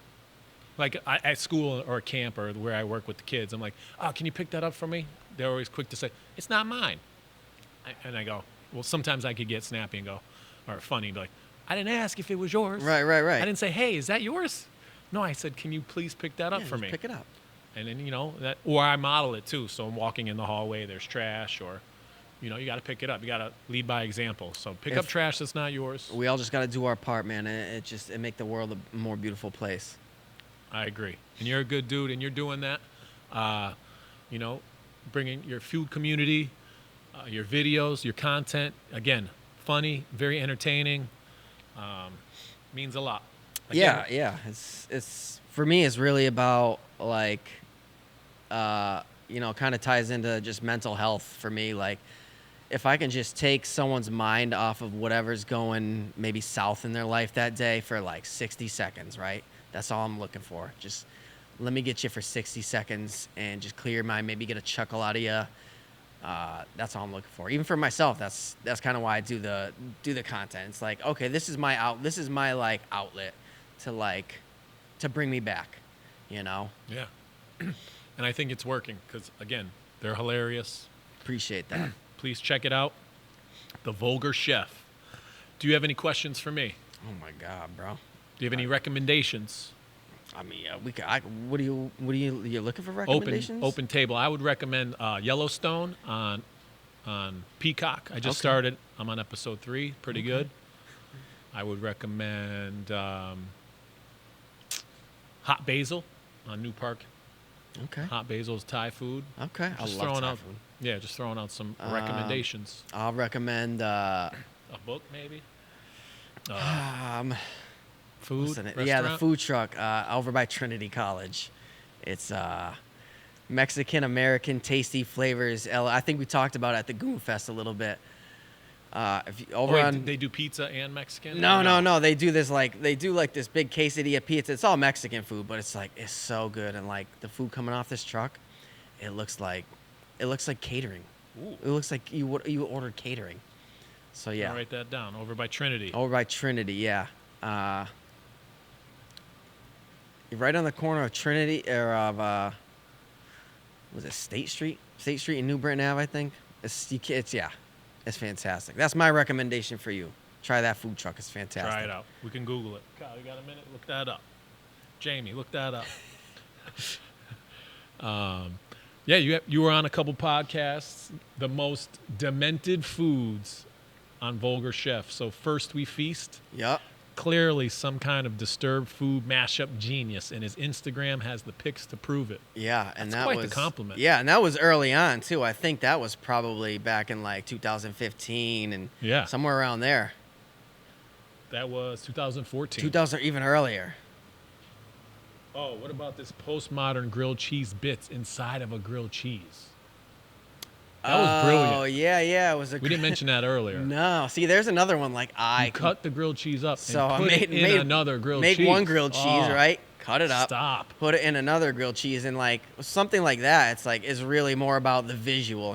Speaker 1: Like at school or camp or where I work with the kids, I'm like, oh, can you pick that up for me? They're always quick to say, it's not mine. And I go, well, sometimes I could get snappy and go, or funny, and be like, I didn't ask if it was yours.
Speaker 2: Right.
Speaker 1: I didn't say, hey, is that yours? No, I said, can you please pick that up for
Speaker 2: just
Speaker 1: me?
Speaker 2: Pick it up.
Speaker 1: And then, that, or I model it too. So I'm walking in the hallway, there's trash, or, you got to pick it up. You got to lead by example. So pick up trash that's not yours.
Speaker 2: We all just got to do our part, man. It make the world a more beautiful place.
Speaker 1: I agree. And you're a good dude, and you're doing that. Bringing your food community, your videos, your content. Again, funny, very entertaining. Means a lot. Again,
Speaker 2: Yeah. It's for me. It's really about like, kind of ties into just mental health for me. Like, if I can just take someone's mind off of whatever's going maybe south in their life that day for like 60 seconds, right? That's all I'm looking for. Just let me get you for 60 seconds and just clear your mind, maybe get a chuckle out of you. That's all I'm looking for. Even for myself, that's kind of why I do the content. It's like, okay, this is my like outlet to bring me back,
Speaker 1: Yeah. And I think it's working because, again, they're hilarious.
Speaker 2: Appreciate that.
Speaker 1: Please check it out. The Vulgar Chef. Do you have any questions for me?
Speaker 2: Oh my God, bro.
Speaker 1: Do you have any recommendations?
Speaker 2: I mean, what are you looking for recommendations?
Speaker 1: Open table. I would recommend Yellowstone on Peacock. I just started. I'm on episode 3. Pretty good. I would recommend Hot Basil on New Park.
Speaker 2: Okay.
Speaker 1: Hot Basil's Thai food.
Speaker 2: Okay.
Speaker 1: Just
Speaker 2: I love
Speaker 1: throwing
Speaker 2: Thai
Speaker 1: out,
Speaker 2: food.
Speaker 1: Yeah, just throwing out some recommendations.
Speaker 2: I'll recommend
Speaker 1: A book, maybe. Food.
Speaker 2: yeah, the food truck over by Trinity College. It's Mexican American tasty flavors. I think we talked about it at the Goon Fest a little bit.
Speaker 1: They do pizza and Mexican?
Speaker 2: No. They do this this big quesadilla pizza. It's all Mexican food, but it's so good. And like the food coming off this truck, it looks like catering.
Speaker 1: Ooh.
Speaker 2: It looks like you ordered catering. So yeah.
Speaker 1: I'll write that down. Over by Trinity.
Speaker 2: Over by Trinity, yeah. You're right on the corner of Trinity or of was it State Street? State Street and New Britain Ave, I think. It's fantastic. That's my recommendation for you. Try that food truck. It's fantastic.
Speaker 1: Try it out. We can Google it. Kyle, you got a minute? Look that up. Jamie, look that up. You were on a couple podcasts. The most demented foods on Vulgar Chef. So First We Feast.
Speaker 2: Yep.
Speaker 1: Clearly some kind of disturbed food mashup genius, and his Instagram has the pics to prove it.
Speaker 2: Yeah, and
Speaker 1: That's quite the compliment.
Speaker 2: Yeah, and that was early on too. I think that was probably back in like 2015 and somewhere around there.
Speaker 1: That was 2014.
Speaker 2: 2000 even earlier.
Speaker 1: Oh, what about this postmodern grilled cheese bits inside of a grilled cheese? That was brilliant.
Speaker 2: Oh, yeah. It was
Speaker 1: We didn't mention that earlier.
Speaker 2: No. See, there's another one
Speaker 1: You cut the grilled cheese up
Speaker 2: So
Speaker 1: and put it in another grilled cheese.
Speaker 2: Make one grilled cheese, right? Cut it up.
Speaker 1: Stop.
Speaker 2: Put it in another grilled cheese, and like something like that. It's like is really more about the visual,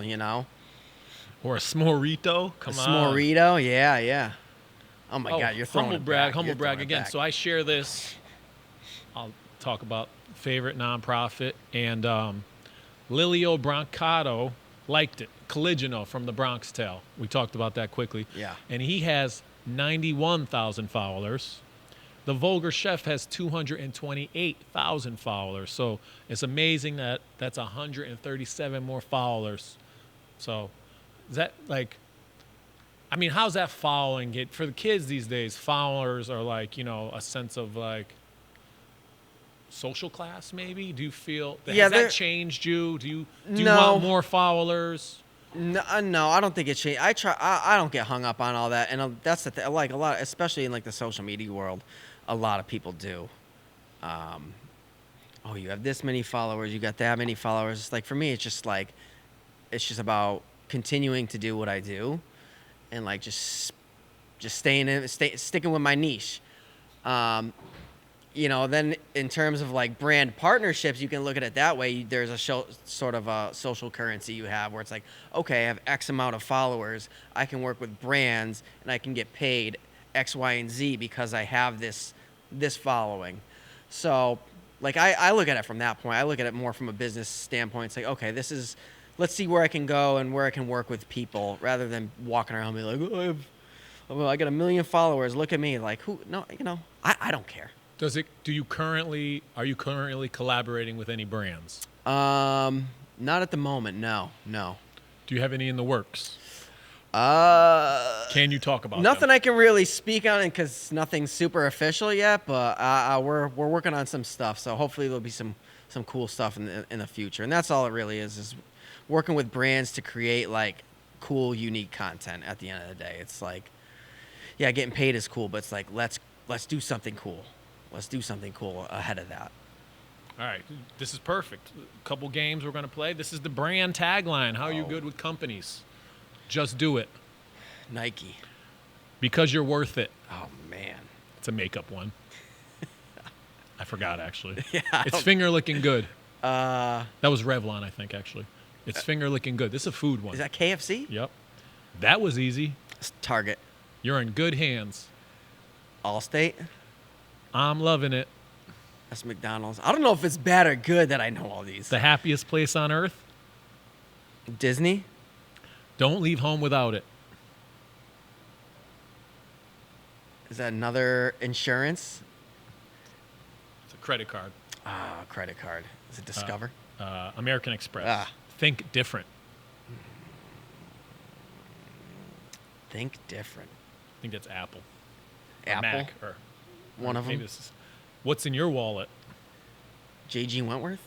Speaker 1: Or a s'morito. Come on.
Speaker 2: S'morito, yeah. Oh my God, you're throwing
Speaker 1: humble brag again. So I share this. I'll talk about favorite nonprofit, and Lilio Brancato liked it. Caligino from the Bronx Tale. We talked about that quickly.
Speaker 2: Yeah.
Speaker 1: And he has 91,000 followers. The Vulgar Chef has 228,000 followers. So it's amazing that's 137 more followers. So is that how's that following get for the kids these days? Followers are a sense of social class, maybe? Do you feel
Speaker 2: Yeah,
Speaker 1: has
Speaker 2: there-
Speaker 1: that changed you? Do you
Speaker 2: No.
Speaker 1: want more followers?
Speaker 2: No, no, I don't think it changed. I don't get hung up on all that, and that's the thing. Like a lot, especially in like the social media world, a lot of people do. Oh, you have this many followers, you got that many followers. It's like for me, it's just about continuing to do what I do, and like just sticking with my niche. Then in terms of like brand partnerships, you can look at it that way. There's a sort of a social currency you have where it's like, okay, I have X amount of followers. I can work with brands and I can get paid X, Y, and Z because I have this following. So like I look at it from that point. I look at it more from a business standpoint. It's like, okay, let's see where I can go and where I can work with people rather than walking around and be like, oh, I got 1 million followers. Look at me. Like who? No, I don't care.
Speaker 1: Are you currently collaborating with any brands?
Speaker 2: Not at the moment. No.
Speaker 1: Do you have any in the works?
Speaker 2: Can
Speaker 1: you talk about
Speaker 2: nothing
Speaker 1: them?
Speaker 2: I can really speak on it because nothing's super official yet. But we're working on some stuff, so hopefully there'll be some cool stuff in the future. And that's all it really is working with brands to create like cool, unique content. At the end of the day, it's like, yeah, getting paid is cool, but it's like let's do something cool. Let's do something cool ahead of that.
Speaker 1: All right, this is perfect. A couple games we're going to play. This is the brand tagline. How are you
Speaker 2: Oh.
Speaker 1: good with companies? Just do it.
Speaker 2: Nike.
Speaker 1: Because you're worth it.
Speaker 2: Oh man.
Speaker 1: It's a makeup one. I forgot, actually.
Speaker 2: Yeah.
Speaker 1: It's finger licking good.
Speaker 2: That
Speaker 1: That was Revlon, I think, actually. It's finger licking good. This is a food one.
Speaker 2: is that KFC?
Speaker 1: Yep. That was easy.
Speaker 2: It's Target.
Speaker 1: You're in good hands.
Speaker 2: Allstate.
Speaker 1: I'm loving it.
Speaker 2: That's McDonald's. I don't know if it's bad or good that I know all these.
Speaker 1: The happiest place on earth.
Speaker 2: Disney.
Speaker 1: Don't leave home without it.
Speaker 2: Is that another insurance?
Speaker 1: It's a credit card.
Speaker 2: Credit card. Is it Discover?
Speaker 1: American Express.
Speaker 2: Ah.
Speaker 1: Think different.
Speaker 2: Think different.
Speaker 1: I think that's Apple. Or
Speaker 2: Apple.
Speaker 1: Mac. Or
Speaker 2: One of
Speaker 1: maybe
Speaker 2: them.
Speaker 1: this is, what's in your wallet?
Speaker 2: J.G. Wentworth.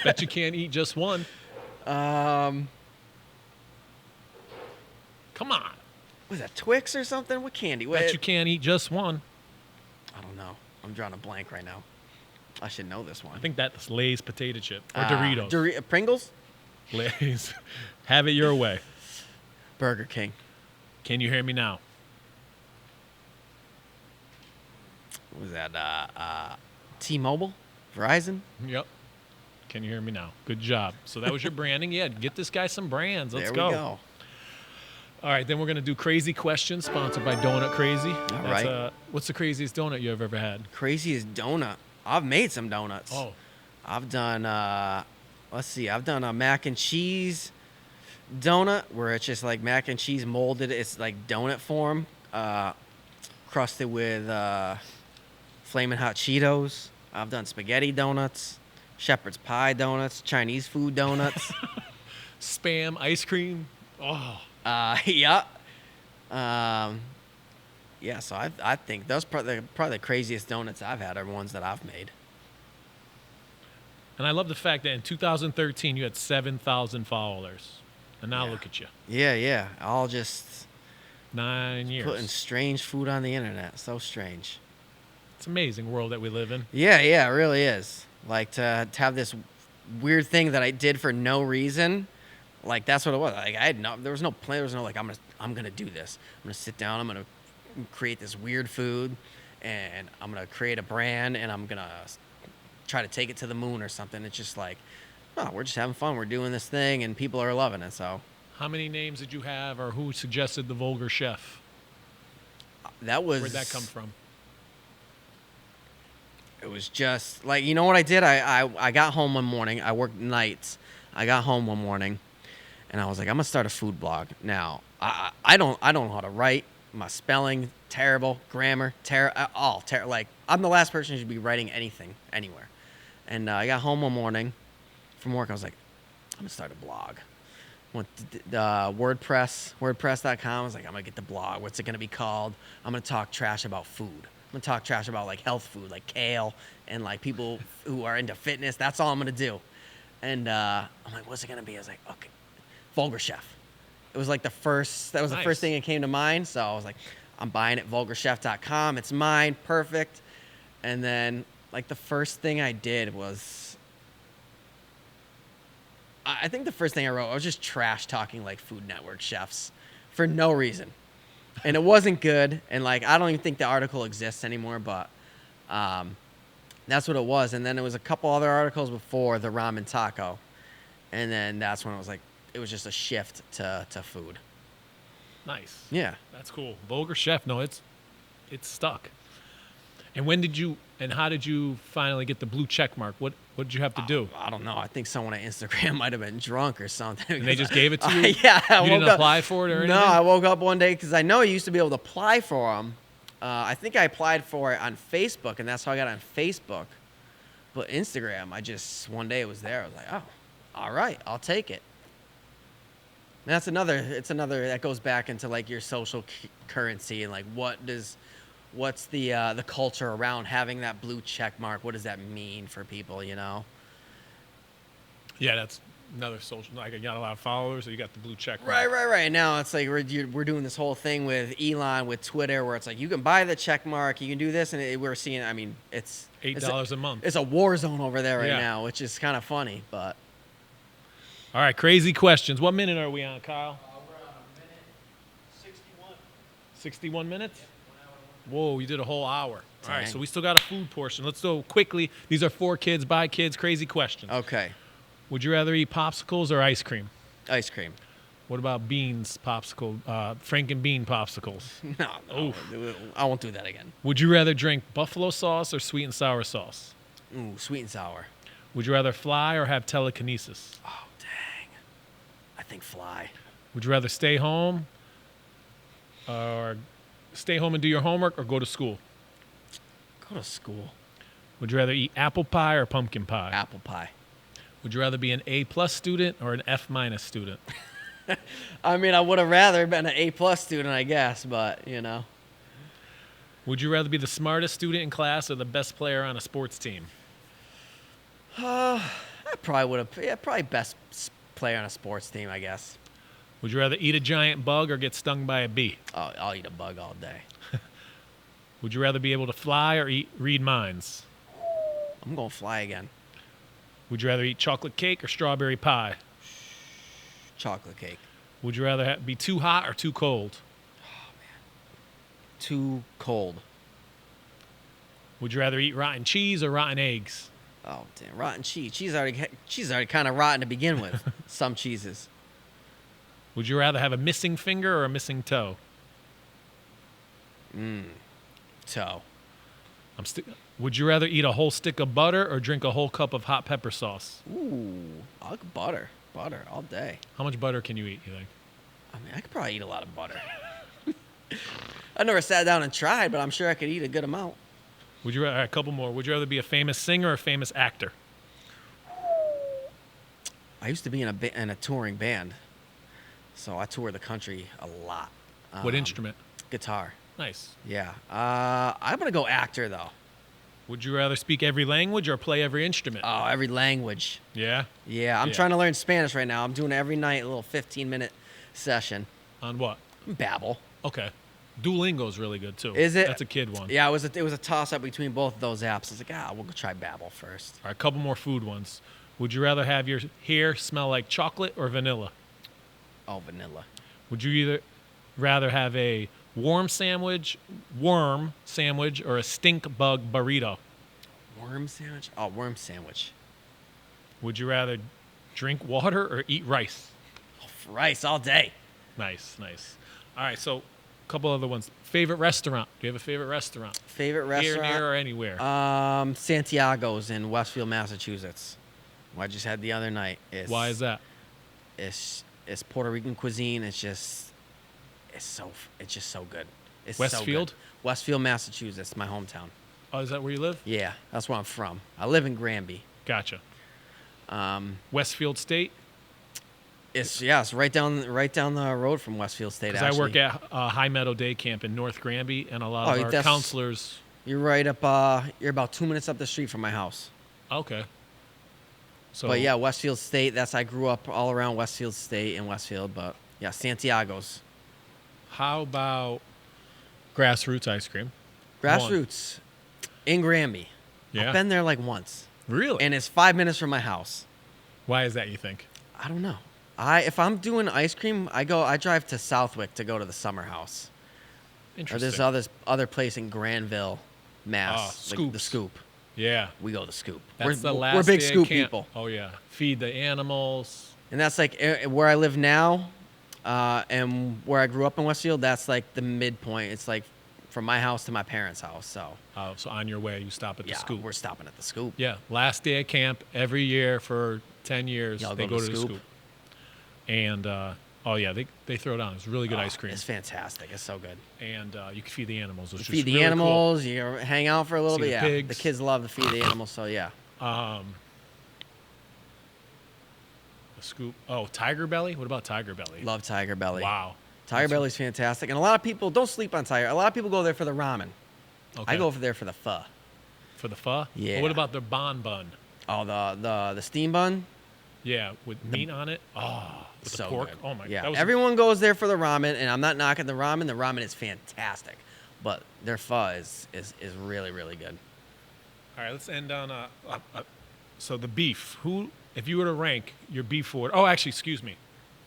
Speaker 1: Bet you can't eat just one.
Speaker 2: Um,
Speaker 1: Come on.
Speaker 2: was that Twix or something? What candy?
Speaker 1: Bet you can't eat just one.
Speaker 2: I don't know. I'm drawing a blank right now. I should know this one.
Speaker 1: I think that's Lay's potato chip. Or Doritos.
Speaker 2: Pringles.
Speaker 1: Lay's. Have it your way.
Speaker 2: Burger King.
Speaker 1: Can you hear me now?
Speaker 2: What was that? T-Mobile? Verizon?
Speaker 1: Yep. Can you hear me now? Good job. So that was your branding. Yeah, get this guy some brands. Let's
Speaker 2: There we go.
Speaker 1: All right, then we're going to do Crazy Questions, sponsored by Donut Crazy.
Speaker 2: All right.
Speaker 1: What's the craziest donut you've ever had?
Speaker 2: Craziest donut. I've made some donuts.
Speaker 1: Oh,
Speaker 2: I've done, I've done a mac and cheese donut where it's just like mac and cheese molded. It's like donut form, crusted with Flamin' Hot Cheetos. I've done spaghetti donuts, shepherd's pie donuts, Chinese food donuts.
Speaker 1: Spam ice cream. Oh,
Speaker 2: Yeah. Yeah, so I think those probably the craziest donuts I've had are ones that I've made.
Speaker 1: and I love the fact that in 2013 you had 7,000 followers, and now
Speaker 2: Yeah.
Speaker 1: look at you,
Speaker 2: Yeah. All just
Speaker 1: 9 years.
Speaker 2: putting strange food on the internet. So strange.
Speaker 1: It's an amazing world that we live in.
Speaker 2: Yeah, it really is. Like to have this weird thing that I did for no reason. Like that's what it was. Like there was no plan. There was no like I'm gonna do this. I'm gonna sit down. I'm gonna create this weird food, and I'm gonna create a brand, and I'm gonna try to take it to the moon or something. It's just like, no, we're just having fun. We're doing this thing, and people are loving it. So
Speaker 1: How many names did you have, or who suggested the Vulgar Chef?
Speaker 2: that was.
Speaker 1: Where'd that come from?
Speaker 2: It was just like, you know what I did? I got home one morning. I worked nights. I got home one morning, and I was like, I'm gonna start a food blog. Now I don't know how to write. My spelling terrible, grammar terrible. Like I'm the last person who should be writing anything anywhere. And I got home one morning from work. I was like, I'm gonna start a blog. Went to WordPress.com. I was like, I'm gonna get the blog. What's it gonna be called? I'm gonna talk trash about food. I'm gonna talk trash about like health food, like kale, and like people who are into fitness. That's all I'm gonna do. And I'm like, what's it gonna be? I was like, okay, Vulgar Chef. It was like the first. That was the
Speaker 1: Nice.
Speaker 2: first thing that came to mind. So I was like, I'm buying it. VulgarChef.com. It's mine. Perfect. And then like the first thing I did was, I think the first thing I wrote, I was just trash talking like Food Network chefs for no reason. And it wasn't good. And like, I don't even think the article exists anymore, but that's what it was. And then there was a couple other articles before the ramen taco. And then that's when it was like, it was just a shift to food.
Speaker 1: Nice.
Speaker 2: Yeah.
Speaker 1: That's cool. Vulgar Chef. No, it's stuck. And when did you and how did you finally get the blue check mark? What did you have to do?
Speaker 2: I don't know. I think someone on Instagram might have been drunk or something.
Speaker 1: And they just gave it to you?
Speaker 2: Yeah.
Speaker 1: You didn't apply for it or anything?
Speaker 2: No, I woke up one day because I know I used to be able to apply for them. I think I applied for it on Facebook, and that's how I got on Facebook. But Instagram, I just, one day it was there. I was like, oh, all right, I'll take it. And that's another, that goes back into like your social currency and like what's the culture around having that blue check mark? What does that mean for people, you know?
Speaker 1: Yeah, that's another social. Like, you got a lot of followers, so you got the blue check mark.
Speaker 2: Right. Now it's like we're doing this whole thing with Elon, with Twitter, where it's like you can buy the check mark, you can do this, and we're seeing. I mean, it's
Speaker 1: $8 a month.
Speaker 2: It's a war zone over there right
Speaker 1: Yeah.
Speaker 2: now, which is kind of funny. But
Speaker 1: All right, crazy questions. What minute are we on, Kyle?
Speaker 4: We're on a minute 61.
Speaker 1: 61 minutes? Whoa, you did a whole hour. All right,
Speaker 2: Dang.
Speaker 1: so we still got a food portion. Let's go quickly. These are for kids, by kids, crazy questions.
Speaker 2: okay,
Speaker 1: Would you rather eat popsicles or ice cream?
Speaker 2: ice cream.
Speaker 1: What about beans popsicle, Franken bean popsicles?
Speaker 2: No, I won't do that again.
Speaker 1: Would you rather drink buffalo sauce or sweet and sour sauce?
Speaker 2: Ooh, sweet and sour.
Speaker 1: Would you rather fly or have telekinesis?
Speaker 2: Oh dang, I think fly.
Speaker 1: Would you rather stay home and do your homework or go to school?
Speaker 2: Go to school.
Speaker 1: Would you rather eat apple pie or pumpkin pie?
Speaker 2: Apple pie.
Speaker 1: Would you rather be an A+ student or an F- student?
Speaker 2: I mean, I would have rather been an A+ student, I guess, but you know.
Speaker 1: Would you rather be the smartest student in class or the best player on a sports team?
Speaker 2: I probably would have. Yeah, probably best player on a sports team, I guess.
Speaker 1: Would you rather eat a giant bug or get stung by a bee?
Speaker 2: Oh, I'll eat a bug all day.
Speaker 1: Would you rather be able to fly or read minds?
Speaker 2: I'm going to fly again.
Speaker 1: Would you rather eat chocolate cake or strawberry pie?
Speaker 2: Chocolate cake.
Speaker 1: Would you rather be too hot or too cold?
Speaker 2: Too cold.
Speaker 1: Would you rather eat rotten cheese or rotten eggs?
Speaker 2: Oh, damn. Rotten cheese. Cheese already kind of rotten to begin with. Some cheeses.
Speaker 1: Would you rather have a missing finger or a missing toe?
Speaker 2: Toe.
Speaker 1: Would you rather eat a whole stick of butter or drink a whole cup of hot pepper sauce?
Speaker 2: Ooh. I like butter. Butter all day.
Speaker 1: How much butter can you eat, you think?
Speaker 2: I mean, I could probably eat a lot of butter. I never sat down and tried, but I'm sure I could eat a good amount.
Speaker 1: Would you rather, all right, a couple more. Would you rather be a famous singer or a famous actor?
Speaker 2: I used to be in a touring band, so I tour the country a lot.
Speaker 1: What instrument?
Speaker 2: Guitar.
Speaker 1: Nice.
Speaker 2: Yeah. I'm gonna go actor though.
Speaker 1: Would you rather speak every language or play every instrument?
Speaker 2: Oh, every language.
Speaker 1: Yeah?
Speaker 2: Yeah, I'm
Speaker 1: Yeah.
Speaker 2: trying to learn Spanish right now. I'm doing it every night, a little 15-minute session.
Speaker 1: On what?
Speaker 2: Babble.
Speaker 1: Okay. Duolingo's really good too.
Speaker 2: Is it?
Speaker 1: That's a kid one.
Speaker 2: Yeah, it was a toss-up between both of those apps. I was like, we'll go try Babble first.
Speaker 1: All right, a couple more food ones. Would you rather have your hair smell like chocolate or vanilla?
Speaker 2: Oh, vanilla.
Speaker 1: Would you rather have a worm sandwich, or a stink bug burrito?
Speaker 2: Worm sandwich? Oh, worm sandwich.
Speaker 1: Would you rather drink water or eat rice?
Speaker 2: Oh, rice all day.
Speaker 1: Nice. All right, so a couple other ones. Favorite restaurant? Do you have a favorite restaurant?
Speaker 2: Favorite restaurant?
Speaker 1: Here, near, or anywhere?
Speaker 2: Santiago's in Westfield, Massachusetts. What I just had the other night.
Speaker 1: Why is that?
Speaker 2: It's Puerto Rican cuisine. It's just so good. It's
Speaker 1: Westfield?
Speaker 2: So good. Westfield, Massachusetts, my hometown.
Speaker 1: Oh, is that where you live?
Speaker 2: Yeah, that's where I'm from. I live in Granby.
Speaker 1: Gotcha. Westfield State?
Speaker 2: It's right down the road from Westfield State.
Speaker 1: Because I work at High Meadow Day Camp in North Granby, and a lot of our
Speaker 2: that's-
Speaker 1: counselors
Speaker 2: You're right up. You're about 2 minutes up the street from my house.
Speaker 1: Okay. So,
Speaker 2: But yeah, Westfield State. I grew up all around Westfield State and Westfield. But yeah, Santiago's.
Speaker 1: how about Grassroots ice cream?
Speaker 2: Grassroots in Granby.
Speaker 1: Yeah.
Speaker 2: I've been there like once.
Speaker 1: Really?
Speaker 2: And it's 5 minutes from my house.
Speaker 1: Why is that, you think?
Speaker 2: I don't know. If I'm doing ice cream, I drive to Southwick to go to the Summer House. Or
Speaker 1: Interesting.
Speaker 2: there's other place in Granville, Mass.
Speaker 1: Oh,
Speaker 2: the Scoop.
Speaker 1: Yeah.
Speaker 2: We go to Scoop.
Speaker 1: That's the last
Speaker 2: we're big
Speaker 1: day of
Speaker 2: Scoop
Speaker 1: camp.
Speaker 2: people.
Speaker 1: Oh, yeah. Feed the animals.
Speaker 2: And that's like where I live now, and where I grew up in Westfield. That's like the midpoint. It's like from my house to my parents' house. So
Speaker 1: So on your way, you stop at the
Speaker 2: yeah,
Speaker 1: Scoop.
Speaker 2: we're stopping at the Scoop.
Speaker 1: Yeah. Last day of camp every year for 10 years.
Speaker 2: Y'all
Speaker 1: They
Speaker 2: go to
Speaker 1: to the
Speaker 2: Scoop?
Speaker 1: Scoop. And, oh, yeah, they throw down. It's really good ice cream.
Speaker 2: It's fantastic. It's so good.
Speaker 1: And you can feed the animals, which
Speaker 2: You
Speaker 1: is
Speaker 2: feed the
Speaker 1: really
Speaker 2: animals. You hang out for a little
Speaker 1: See
Speaker 2: bit.
Speaker 1: the
Speaker 2: Yeah,
Speaker 1: pigs.
Speaker 2: the kids love to feed the animals. So yeah.
Speaker 1: Cool. The Scoop. Oh, Tiger Belly? What about Tiger Belly?
Speaker 2: Love Tiger Belly.
Speaker 1: Wow.
Speaker 2: Tiger Belly's fantastic, and a lot of people don't sleep on Tiger. A lot of people go there for the ramen.
Speaker 1: Okay.
Speaker 2: I go over there for the pho.
Speaker 1: For the pho?
Speaker 2: Yeah.
Speaker 1: What about the bon bun?
Speaker 2: Oh, the steam bun.
Speaker 1: Yeah, with meat on it. Oh, with
Speaker 2: So
Speaker 1: the pork.
Speaker 2: good.
Speaker 1: Oh my.
Speaker 2: Yeah,
Speaker 1: That was
Speaker 2: everyone goes there for the ramen, and I'm not knocking the ramen. The ramen is fantastic, but their pho is really really good.
Speaker 1: All right, let's end on so the beef. Who, if you were to rank your beef order? Oh, actually, excuse me.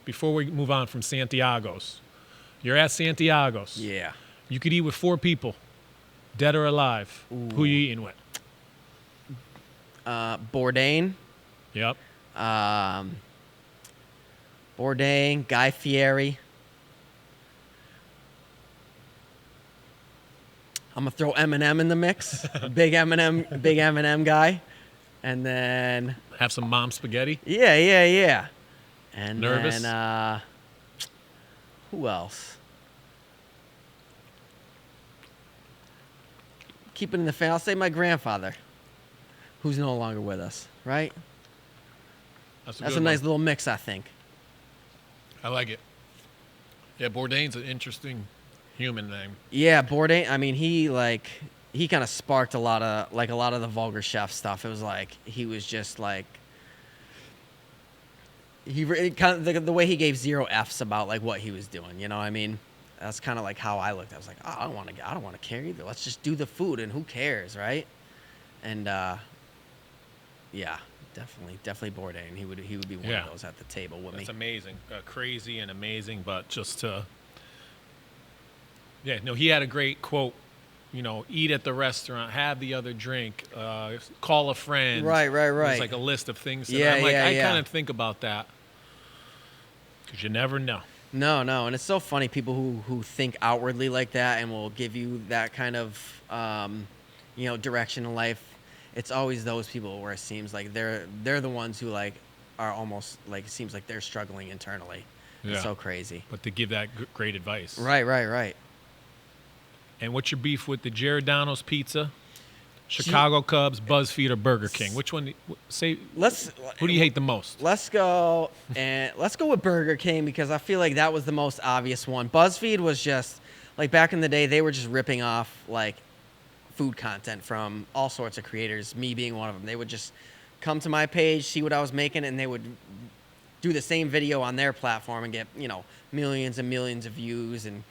Speaker 1: Before we move on from Santiago's, you're at Santiago's.
Speaker 2: Yeah.
Speaker 1: You could eat with 4 people, dead or alive. Who you eating with?
Speaker 2: Bourdain.
Speaker 1: Yep.
Speaker 2: Bourdain, Guy Fieri. I'm gonna throw Eminem in the mix. big Eminem guy. And then
Speaker 1: Have some mom spaghetti.
Speaker 2: yeah. And
Speaker 1: Nervous?
Speaker 2: then who else? Keep it in the family. I'll say my grandfather, who's no longer with us. Right? That's
Speaker 1: good
Speaker 2: a nice
Speaker 1: one.
Speaker 2: little mix, I think.
Speaker 1: I like it. Yeah, Bourdain's an interesting human name.
Speaker 2: Yeah, Bourdain. I mean, he kind of sparked a lot of the Vulgar Chef stuff. It was like he was just like kind of the way he gave 0 Fs about like what he was doing. You know what I mean? That's kind of like how I looked. I was like, oh, I don't want to care either. Let's just do the food, and who cares, right? And yeah, definitely Bourdain. He would be one
Speaker 1: Yeah.
Speaker 2: of those at the table with
Speaker 1: That's
Speaker 2: me.
Speaker 1: amazing. Crazy and amazing, but just yeah, no, he had a great quote, eat at the restaurant, have the other drink, call a friend.
Speaker 2: Right.
Speaker 1: It's like a list of things. And
Speaker 2: Yeah,
Speaker 1: I'm like,
Speaker 2: yeah,
Speaker 1: I
Speaker 2: yeah.
Speaker 1: kind of think about that because you never know.
Speaker 2: No, and it's so funny people who think outwardly like that and will give you that kind of direction in life. It's always those people where it seems like they're the ones who like are almost like it seems like they're struggling internally.
Speaker 1: Yeah.
Speaker 2: It's so crazy.
Speaker 1: But to give that great advice.
Speaker 2: Right.
Speaker 1: And what's your beef with the Giordano's Pizza, Chicago Cubs, Buzzfeed, or Burger King? Which one? Say. Who do you hate the most?
Speaker 2: Let's go with Burger King because I feel like that was the most obvious one. Buzzfeed was just like back in the day they were just ripping off like food content from all sorts of creators, me being one of them. They would just come to my page, see what I was making, and they would do the same video on their platform and get, millions and millions of views and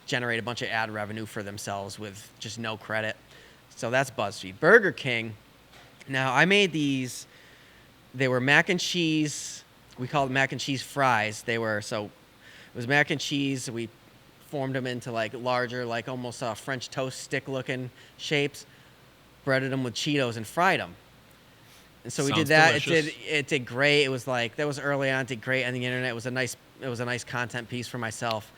Speaker 2: generate a bunch of ad revenue for themselves with just no credit. So that's Buzzfeed. Burger King, now I made these, they were mac and cheese, we called them mac and cheese fries. It was mac and cheese, we formed them into like larger, like almost French toast stick looking shapes, breaded them with Cheetos and fried them. And so we did
Speaker 1: Sounds
Speaker 2: that.
Speaker 1: delicious.
Speaker 2: It did great. It was like that was early on. It did great on the internet. It was a nice content piece for myself.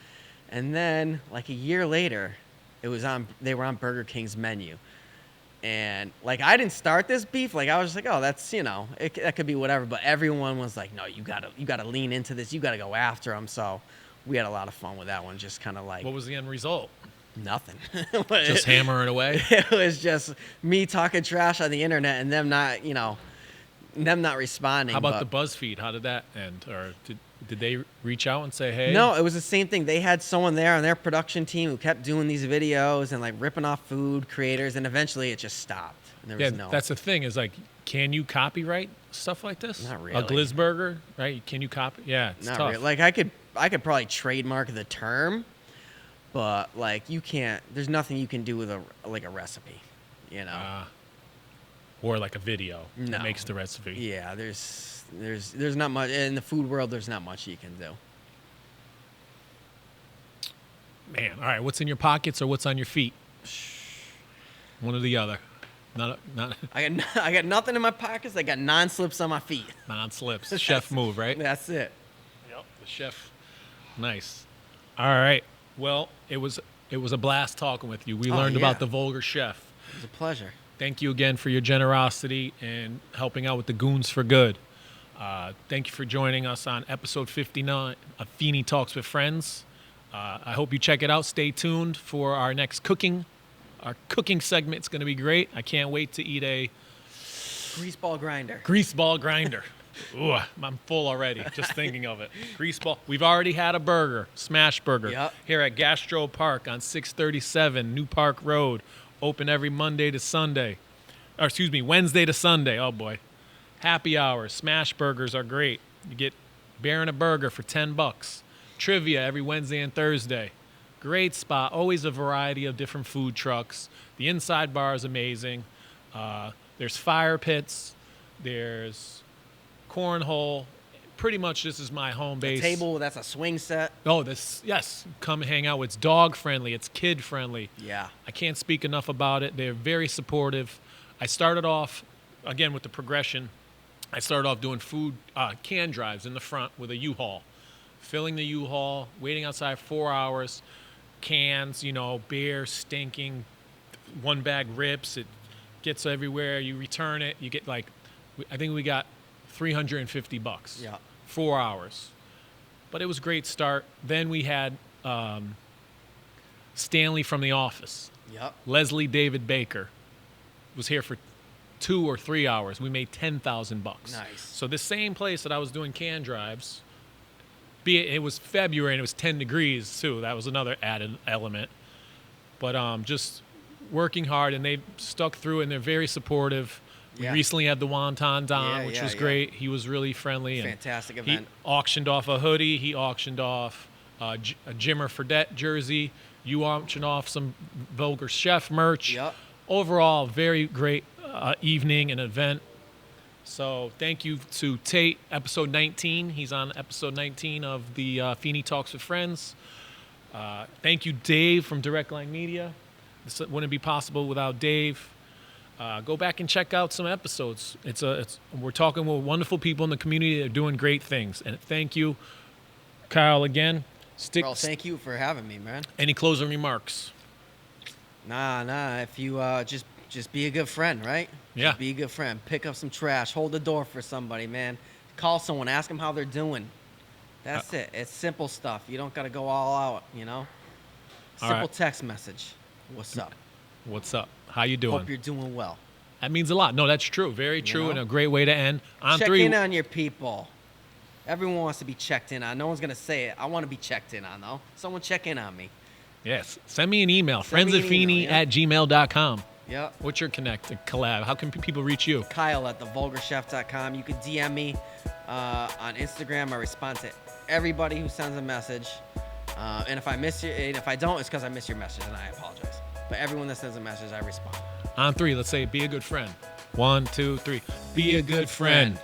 Speaker 2: And then like a year later, they were on Burger King's menu. And like I didn't start this beef. Like I was just like, oh, that's that could be whatever. But everyone was like, no, you gotta lean into this. You gotta go after them. So we had a lot of fun with that one. Just kind of like
Speaker 1: What was the end result?
Speaker 2: nothing.
Speaker 1: Just hammering away?
Speaker 2: It was just me talking trash on the internet and them not responding.
Speaker 1: How about the BuzzFeed? How did that end? Or Did they reach out and say, hey?
Speaker 2: No, it was the same thing. They had someone there on their production team who kept doing these videos and like ripping off food creators, and eventually it just stopped. And there was
Speaker 1: That's the thing is like, can you copyright stuff like this?
Speaker 2: Not really.
Speaker 1: A Glizzburger, right? Can you copy? Yeah, it's
Speaker 2: Not
Speaker 1: tough.
Speaker 2: really. Like I could probably trademark the term, but like you can't. There's nothing you can do with a recipe, you know.
Speaker 1: Or like a video that
Speaker 2: No.
Speaker 1: makes the recipe.
Speaker 2: Yeah, there's not much in the food world. There's not much you can do.
Speaker 1: Man, all right. What's in your pockets or what's on your feet? One or the other. Not
Speaker 2: I got nothing in my pockets. I got non-slips on my feet.
Speaker 1: non-slips. Chef move, right?
Speaker 2: That's it.
Speaker 1: Yep. The chef. Nice. All right. Well, it was a blast talking with you. We learned
Speaker 2: yeah.
Speaker 1: about the Vulgar Chef.
Speaker 2: It was a pleasure.
Speaker 1: Thank you again for your generosity and helping out with the Goons for Good. Thank you for joining us on episode 59 of Feeney Talks with Friends. I hope you check it out. Stay tuned for our next cooking. Our cooking segment is going to be great. I can't wait to eat a
Speaker 2: Greaseball grinder.
Speaker 1: greaseball grinder. Ooh, I'm full already just thinking of it. Greaseball. We've already had a burger, smash burger,
Speaker 2: Yep.
Speaker 1: here at GastroPark on 637 New Park Road. Open every Wednesday to Sunday. Oh boy. Happy hour. Smash burgers are great. You get beer and a burger for $10. Trivia every Wednesday and Thursday. Great spot. Always a variety of different food trucks. The inside bar is amazing. There's fire pits. There's cornhole. Pretty much this is my home base.
Speaker 2: Table that's a swing set.
Speaker 1: Oh, yes. Come hang out. It's dog friendly. It's kid friendly.
Speaker 2: Yeah.
Speaker 1: I can't speak enough about it. They're very supportive. I started off, again, with the progression. I started off doing food can drives in the front with a U-Haul. Filling the U-Haul, waiting outside 4 hours, cans, beer stinking, one bag rips, it gets everywhere. You return it, you get I think we got $350.
Speaker 2: Yeah.
Speaker 1: 4 hours. But it was a great start. Then we had Stanley from The Office.
Speaker 2: Yep.
Speaker 1: Leslie David Baker was here for 2 or 3 hours. We made $10,000.
Speaker 2: Nice.
Speaker 1: So the same place that I was doing can drives, it was February and it was 10 degrees too. That was another added element. But just working hard, and they stuck through, and they're very supportive. We
Speaker 2: Yeah.
Speaker 1: recently had the Wonton Don, which was
Speaker 2: yeah.
Speaker 1: great. He was really friendly. And
Speaker 2: Fantastic
Speaker 1: he
Speaker 2: event.
Speaker 1: auctioned off a hoodie. He auctioned off a Jimmer Fredette jersey. You auctioned off some Vulgar Chef merch.
Speaker 2: Yep.
Speaker 1: Overall, very great evening and event. So thank you to Tate, episode 19. He's on episode 19 of the Feeney Talks with Friends. Thank you, Dave from Direct Line Media. This wouldn't be possible without Dave. Go back and check out some episodes. We're talking with wonderful people in the community that are doing great things. And thank you, Kyle, again.
Speaker 2: Bro, thank you for having me, man.
Speaker 1: Any closing remarks?
Speaker 2: Nah. If you just be a good friend, right?
Speaker 1: Yeah.
Speaker 2: Just be a good friend. Pick up some trash. Hold the door for somebody, man. Call someone. Ask them how they're doing. That's it. It's simple stuff. You don't got to go all out,
Speaker 1: All
Speaker 2: Simple
Speaker 1: right.
Speaker 2: text message. What's up?
Speaker 1: What's up? How you doing?
Speaker 2: Hope you're doing well.
Speaker 1: That means a lot. No, that's true. Very true,
Speaker 2: know?
Speaker 1: and a great way to end. On
Speaker 2: Check
Speaker 1: 3.
Speaker 2: in on your people. Everyone wants to be checked in on. No one's going to say it. I want to be checked in on, though. Someone check in on me.
Speaker 1: Yes. Send me an email.
Speaker 2: Send me an email, yeah.
Speaker 1: friendsatfeeney@gmail.com.
Speaker 2: Yep.
Speaker 1: What's your connect and collab? How can people reach you?
Speaker 2: Kyle at thevulgarchef.com. You can DM me on Instagram. I respond to everybody who sends a message. And if I miss you, and if I don't, it's because I miss your message, and I apologize. But everyone that sends a message, I respond.
Speaker 1: On 3, let's say be a good friend. 1, 2, 3. Be a good friend.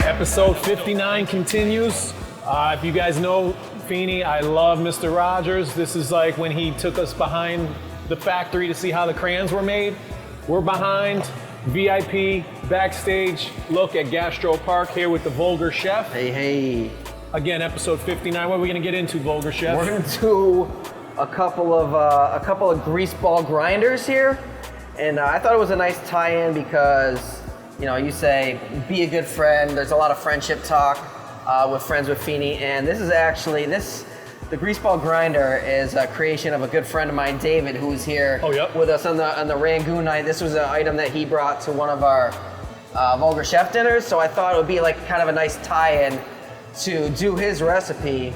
Speaker 1: Episode 59 continues. If you guys know Feeney, I love Mr. Rogers. This is like when he took us behind the factory to see how the crayons were made. We're behind VIP backstage look at GastroPark here with the Vulgar Chef.
Speaker 2: Hey.
Speaker 1: Again, episode 59. What are we going to get into, Vulgar Chef?
Speaker 2: We're gonna do a couple of greaseball grinders here, and I thought it was a nice tie-in because you say be a good friend. There's a lot of friendship talk with Friends with Feeney, and this is actually the greaseball grinder is a creation of a good friend of mine, David, who's here
Speaker 1: Oh, yep.
Speaker 2: with us on the Rangoon night. This was an item that he brought to one of our Vulgar Chef dinners, so I thought it would be like kind of a nice tie-in to do his recipe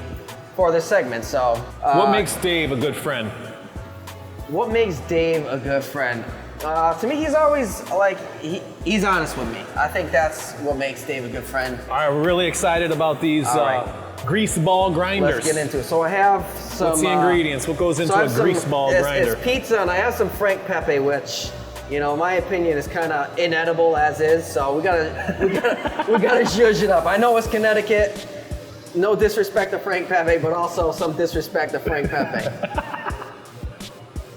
Speaker 2: for this segment. So,
Speaker 1: What makes Dave a good friend?
Speaker 2: what makes Dave a good friend? To me, he's always like, he's honest with me. I think that's what makes Dave a good friend.
Speaker 1: All right, we're really excited about these
Speaker 2: All right.
Speaker 1: grease ball grinders.
Speaker 2: Let's get into it. So I have some.
Speaker 1: What's the ingredients? What goes into
Speaker 2: I
Speaker 1: a
Speaker 2: have some-
Speaker 1: grease ball grinder?
Speaker 2: It's pizza, and I have some Frank Pepe, which, you know, in my opinion, is kind of inedible as is. So we gotta zhuzh it up. I know it's Connecticut. No disrespect to Frank Pepe, but also some disrespect to Frank Pepe.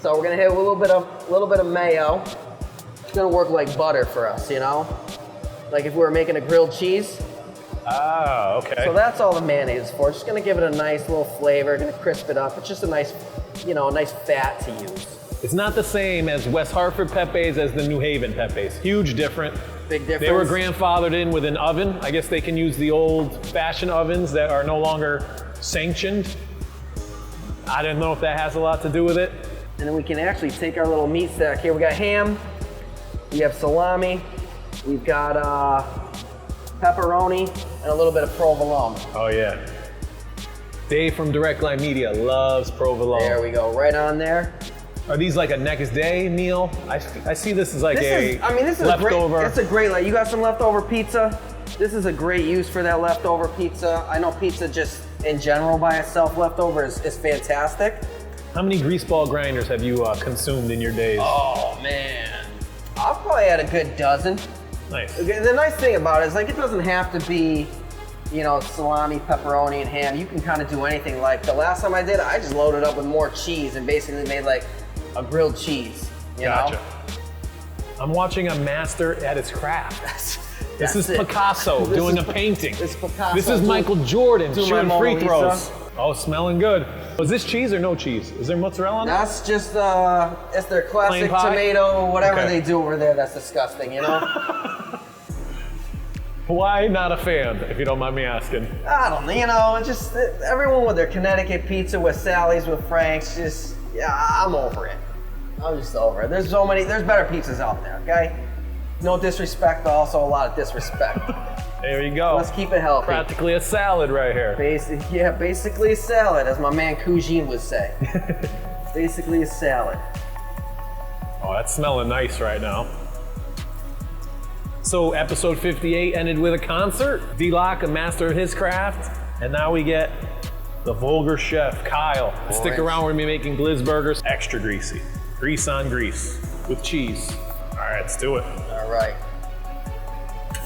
Speaker 2: So we're gonna hit with a little bit of mayo. It's gonna work like butter for us, you know, like if we were making a grilled cheese.
Speaker 1: Ah, okay.
Speaker 2: So that's all the mayonnaise is for. Just gonna give it a nice little flavor, gonna crisp it up. It's just a nice, you know, a nice fat to use.
Speaker 1: It's not the same as West Hartford Pepe's as the New Haven Pepe's. Huge difference.
Speaker 2: Big difference.
Speaker 1: They were grandfathered in with an oven. I guess they can use the old-fashioned ovens that are no longer sanctioned. I don't know if that has a lot to do with it.
Speaker 2: And then we can actually take our little meat stack here. We got ham, we have salami, we've got pepperoni, and a little bit of provolone.
Speaker 1: Oh yeah. Dave from Direct Line Media loves provolone.
Speaker 2: There we go, right on there.
Speaker 1: Are these like a next day meal? I see this as like
Speaker 2: This is
Speaker 1: leftover.
Speaker 2: It's a great, like, you got some leftover pizza. This is a great use for that leftover pizza. I know pizza just in general by itself, leftover is fantastic.
Speaker 1: How many grease ball grinders have you consumed in your days?
Speaker 2: Oh man, I've probably had a good dozen.
Speaker 1: Nice.
Speaker 2: The nice thing about it is, like, it doesn't have to be, you know, salami, pepperoni, and ham. You can kind of do anything. Like the last time I did it, I just loaded up with more cheese and basically made like a grilled cheese. You
Speaker 1: Gotcha.
Speaker 2: know?
Speaker 1: I'm watching a master at his craft. This
Speaker 2: That's
Speaker 1: is
Speaker 2: it.
Speaker 1: Picasso
Speaker 2: This
Speaker 1: doing
Speaker 2: is-
Speaker 1: a painting.
Speaker 2: this is Picasso
Speaker 1: This is
Speaker 2: doing-
Speaker 1: Michael Jordan
Speaker 2: doing my
Speaker 1: shooting
Speaker 2: Mona
Speaker 1: free
Speaker 2: Lisa.
Speaker 1: throws. Oh, smelling good. Was this cheese or no cheese? Is there mozzarella on it?
Speaker 2: That's just it's their classic
Speaker 1: Plain pie?
Speaker 2: tomato, whatever
Speaker 1: Okay.
Speaker 2: they do over there. That's disgusting, you know.
Speaker 1: Why not a fan, if you don't mind me asking?
Speaker 2: I don't know, you know, it's just everyone with their Connecticut pizza, with Sally's, with Frank's, just, yeah, I'm over it. I'm just over it. There's better pizzas out there, okay? No disrespect, but also a lot of disrespect.
Speaker 1: There you go.
Speaker 2: Let's keep it healthy.
Speaker 1: Practically a salad right here.
Speaker 2: Basically a salad, as my man Cougine would say. Basically a salad.
Speaker 1: Oh, that's smelling nice right now. So episode 58 ended with a concert. D-Lock, a master of his craft. And now we get the Vulgar Chef, Kyle. Stick around, we're gonna be making Glizzburgers. Extra greasy. Grease on grease with cheese. All right, let's do it.
Speaker 2: All right.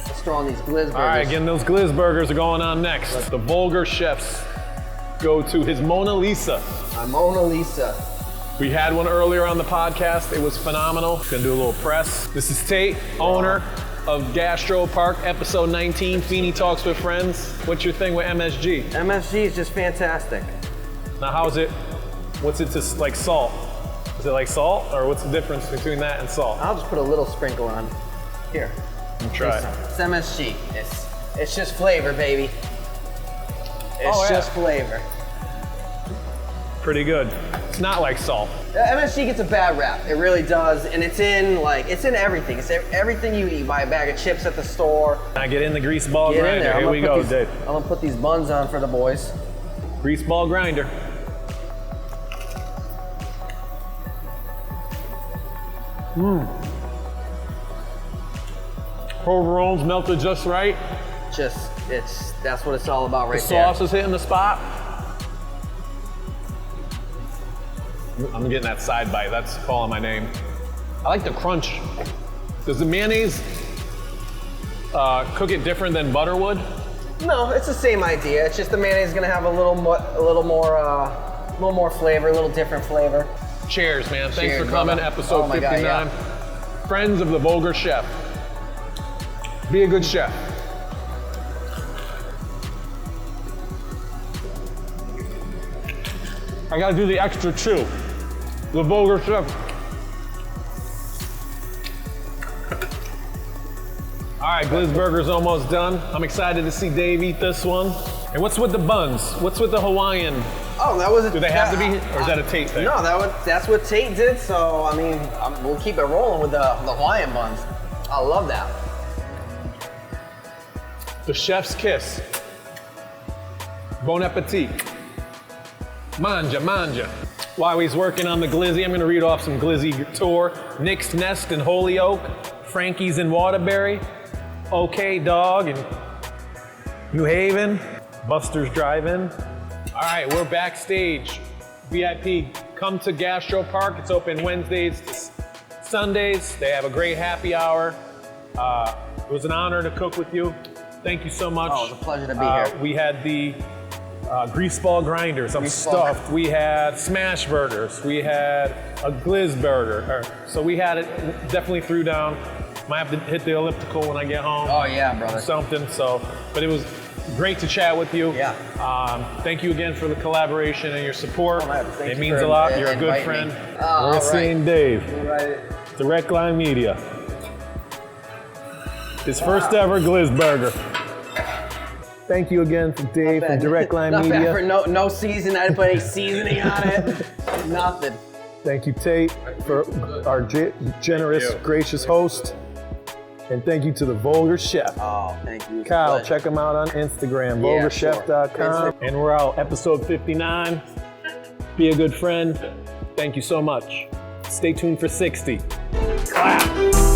Speaker 2: Let's throw on these Glizzburgers.
Speaker 1: All right, again, those Glizzburgers are going on next. The Vulgar Chef's go to his Mona Lisa.
Speaker 2: My Mona Lisa.
Speaker 1: We had one earlier on the podcast. It was phenomenal. Gonna do a little press. This is Tate, owner of GastroPark, episode 19, Feeney Talks with Friends. What's your thing with MSG?
Speaker 2: MSG is just fantastic.
Speaker 1: Now, how's it, what's it to like salt? Is it like salt, or what's the difference between that and salt?
Speaker 2: I'll just put a little sprinkle on. Here.
Speaker 1: Let me try it.
Speaker 2: It's MSG. It's just flavor, baby. It's
Speaker 1: Oh, yeah.
Speaker 2: just flavor.
Speaker 1: Pretty good. It's not like salt.
Speaker 2: MSG gets a bad rap. It really does, and it's in everything. It's everything you eat. Buy a bag of chips at the store.
Speaker 1: Now get in the grease ball
Speaker 2: Get
Speaker 1: grinder.
Speaker 2: in there.
Speaker 1: Here we go, Dave.
Speaker 2: I'm gonna put these buns on for the boys.
Speaker 1: Grease ball grinder. Provolone's melted just right.
Speaker 2: That's what it's all about right
Speaker 1: The
Speaker 2: there.
Speaker 1: sauce is hitting the spot. I'm getting that side bite. That's calling my name. I like the crunch. Does the mayonnaise cook it different than butter would?
Speaker 2: No, it's the same idea. It's just the mayonnaise is gonna have a little more flavor, a little different flavor.
Speaker 1: Cheers, man. Thanks
Speaker 2: Cheers,
Speaker 1: for coming.
Speaker 2: brother.
Speaker 1: Episode
Speaker 2: Oh my
Speaker 1: 59.
Speaker 2: God,
Speaker 1: Friends of the Vulgar Chef. Be a good chef. I gotta do the extra chew. The Vulgar Chef. All right, Glizzburgers almost done. I'm excited to see Dave eat this one. And what's with the buns? What's with the Hawaiian?
Speaker 2: Oh, that was a.
Speaker 1: Do they have to be, or is that a Tate thing?
Speaker 2: No, that's what Tate did. So I mean, we'll keep it rolling with the Hawaiian buns. I love that.
Speaker 1: The chef's kiss. Bon appetit. Manja, manja. While he's working on the glizzy, I'm gonna read off some Glizzy Tour. Nick's Nest in Holyoke, Frankie's in Waterbury, OK Dog in New Haven, Buster's Drive-In. All right, we're backstage. VIP, come to GastroPark. It's open Wednesdays to Sundays. They have a great happy hour. It was an honor to cook with you. Thank you so much.
Speaker 2: Oh, it was a pleasure to be here.
Speaker 1: We had the greaseball grinders. I'm stuffed. We had smash burgers. We had a Glizzburger. So we had it. Definitely threw down. Might have to hit the elliptical when I get home.
Speaker 2: Oh yeah, brother.
Speaker 1: Something. So, but it was great to chat with you.
Speaker 2: Yeah.
Speaker 1: Thank you again for the collaboration and your support.
Speaker 2: Oh, man, thank
Speaker 1: it
Speaker 2: you
Speaker 1: means
Speaker 2: for
Speaker 1: a lot. You're a good
Speaker 2: inviting
Speaker 1: friend.
Speaker 2: me. Oh,
Speaker 1: We're seeing Dave.
Speaker 2: Right.
Speaker 1: Direct Line Media. His first ever Glizzburger. Thank you again to Dave from Direct Line
Speaker 2: Not
Speaker 1: Media.
Speaker 2: bad for no season. I didn't put any seasoning on it. Nothing.
Speaker 1: Thank you, Tate, for our generous, gracious host. And thank you to the Vulgar Chef.
Speaker 2: Oh, thank you.
Speaker 1: Kyle, check him out on Instagram,
Speaker 2: Yeah,
Speaker 1: vulgarchef.com. And we're out, episode 59. Be a good friend. Thank you so much. Stay tuned for 60. Clap.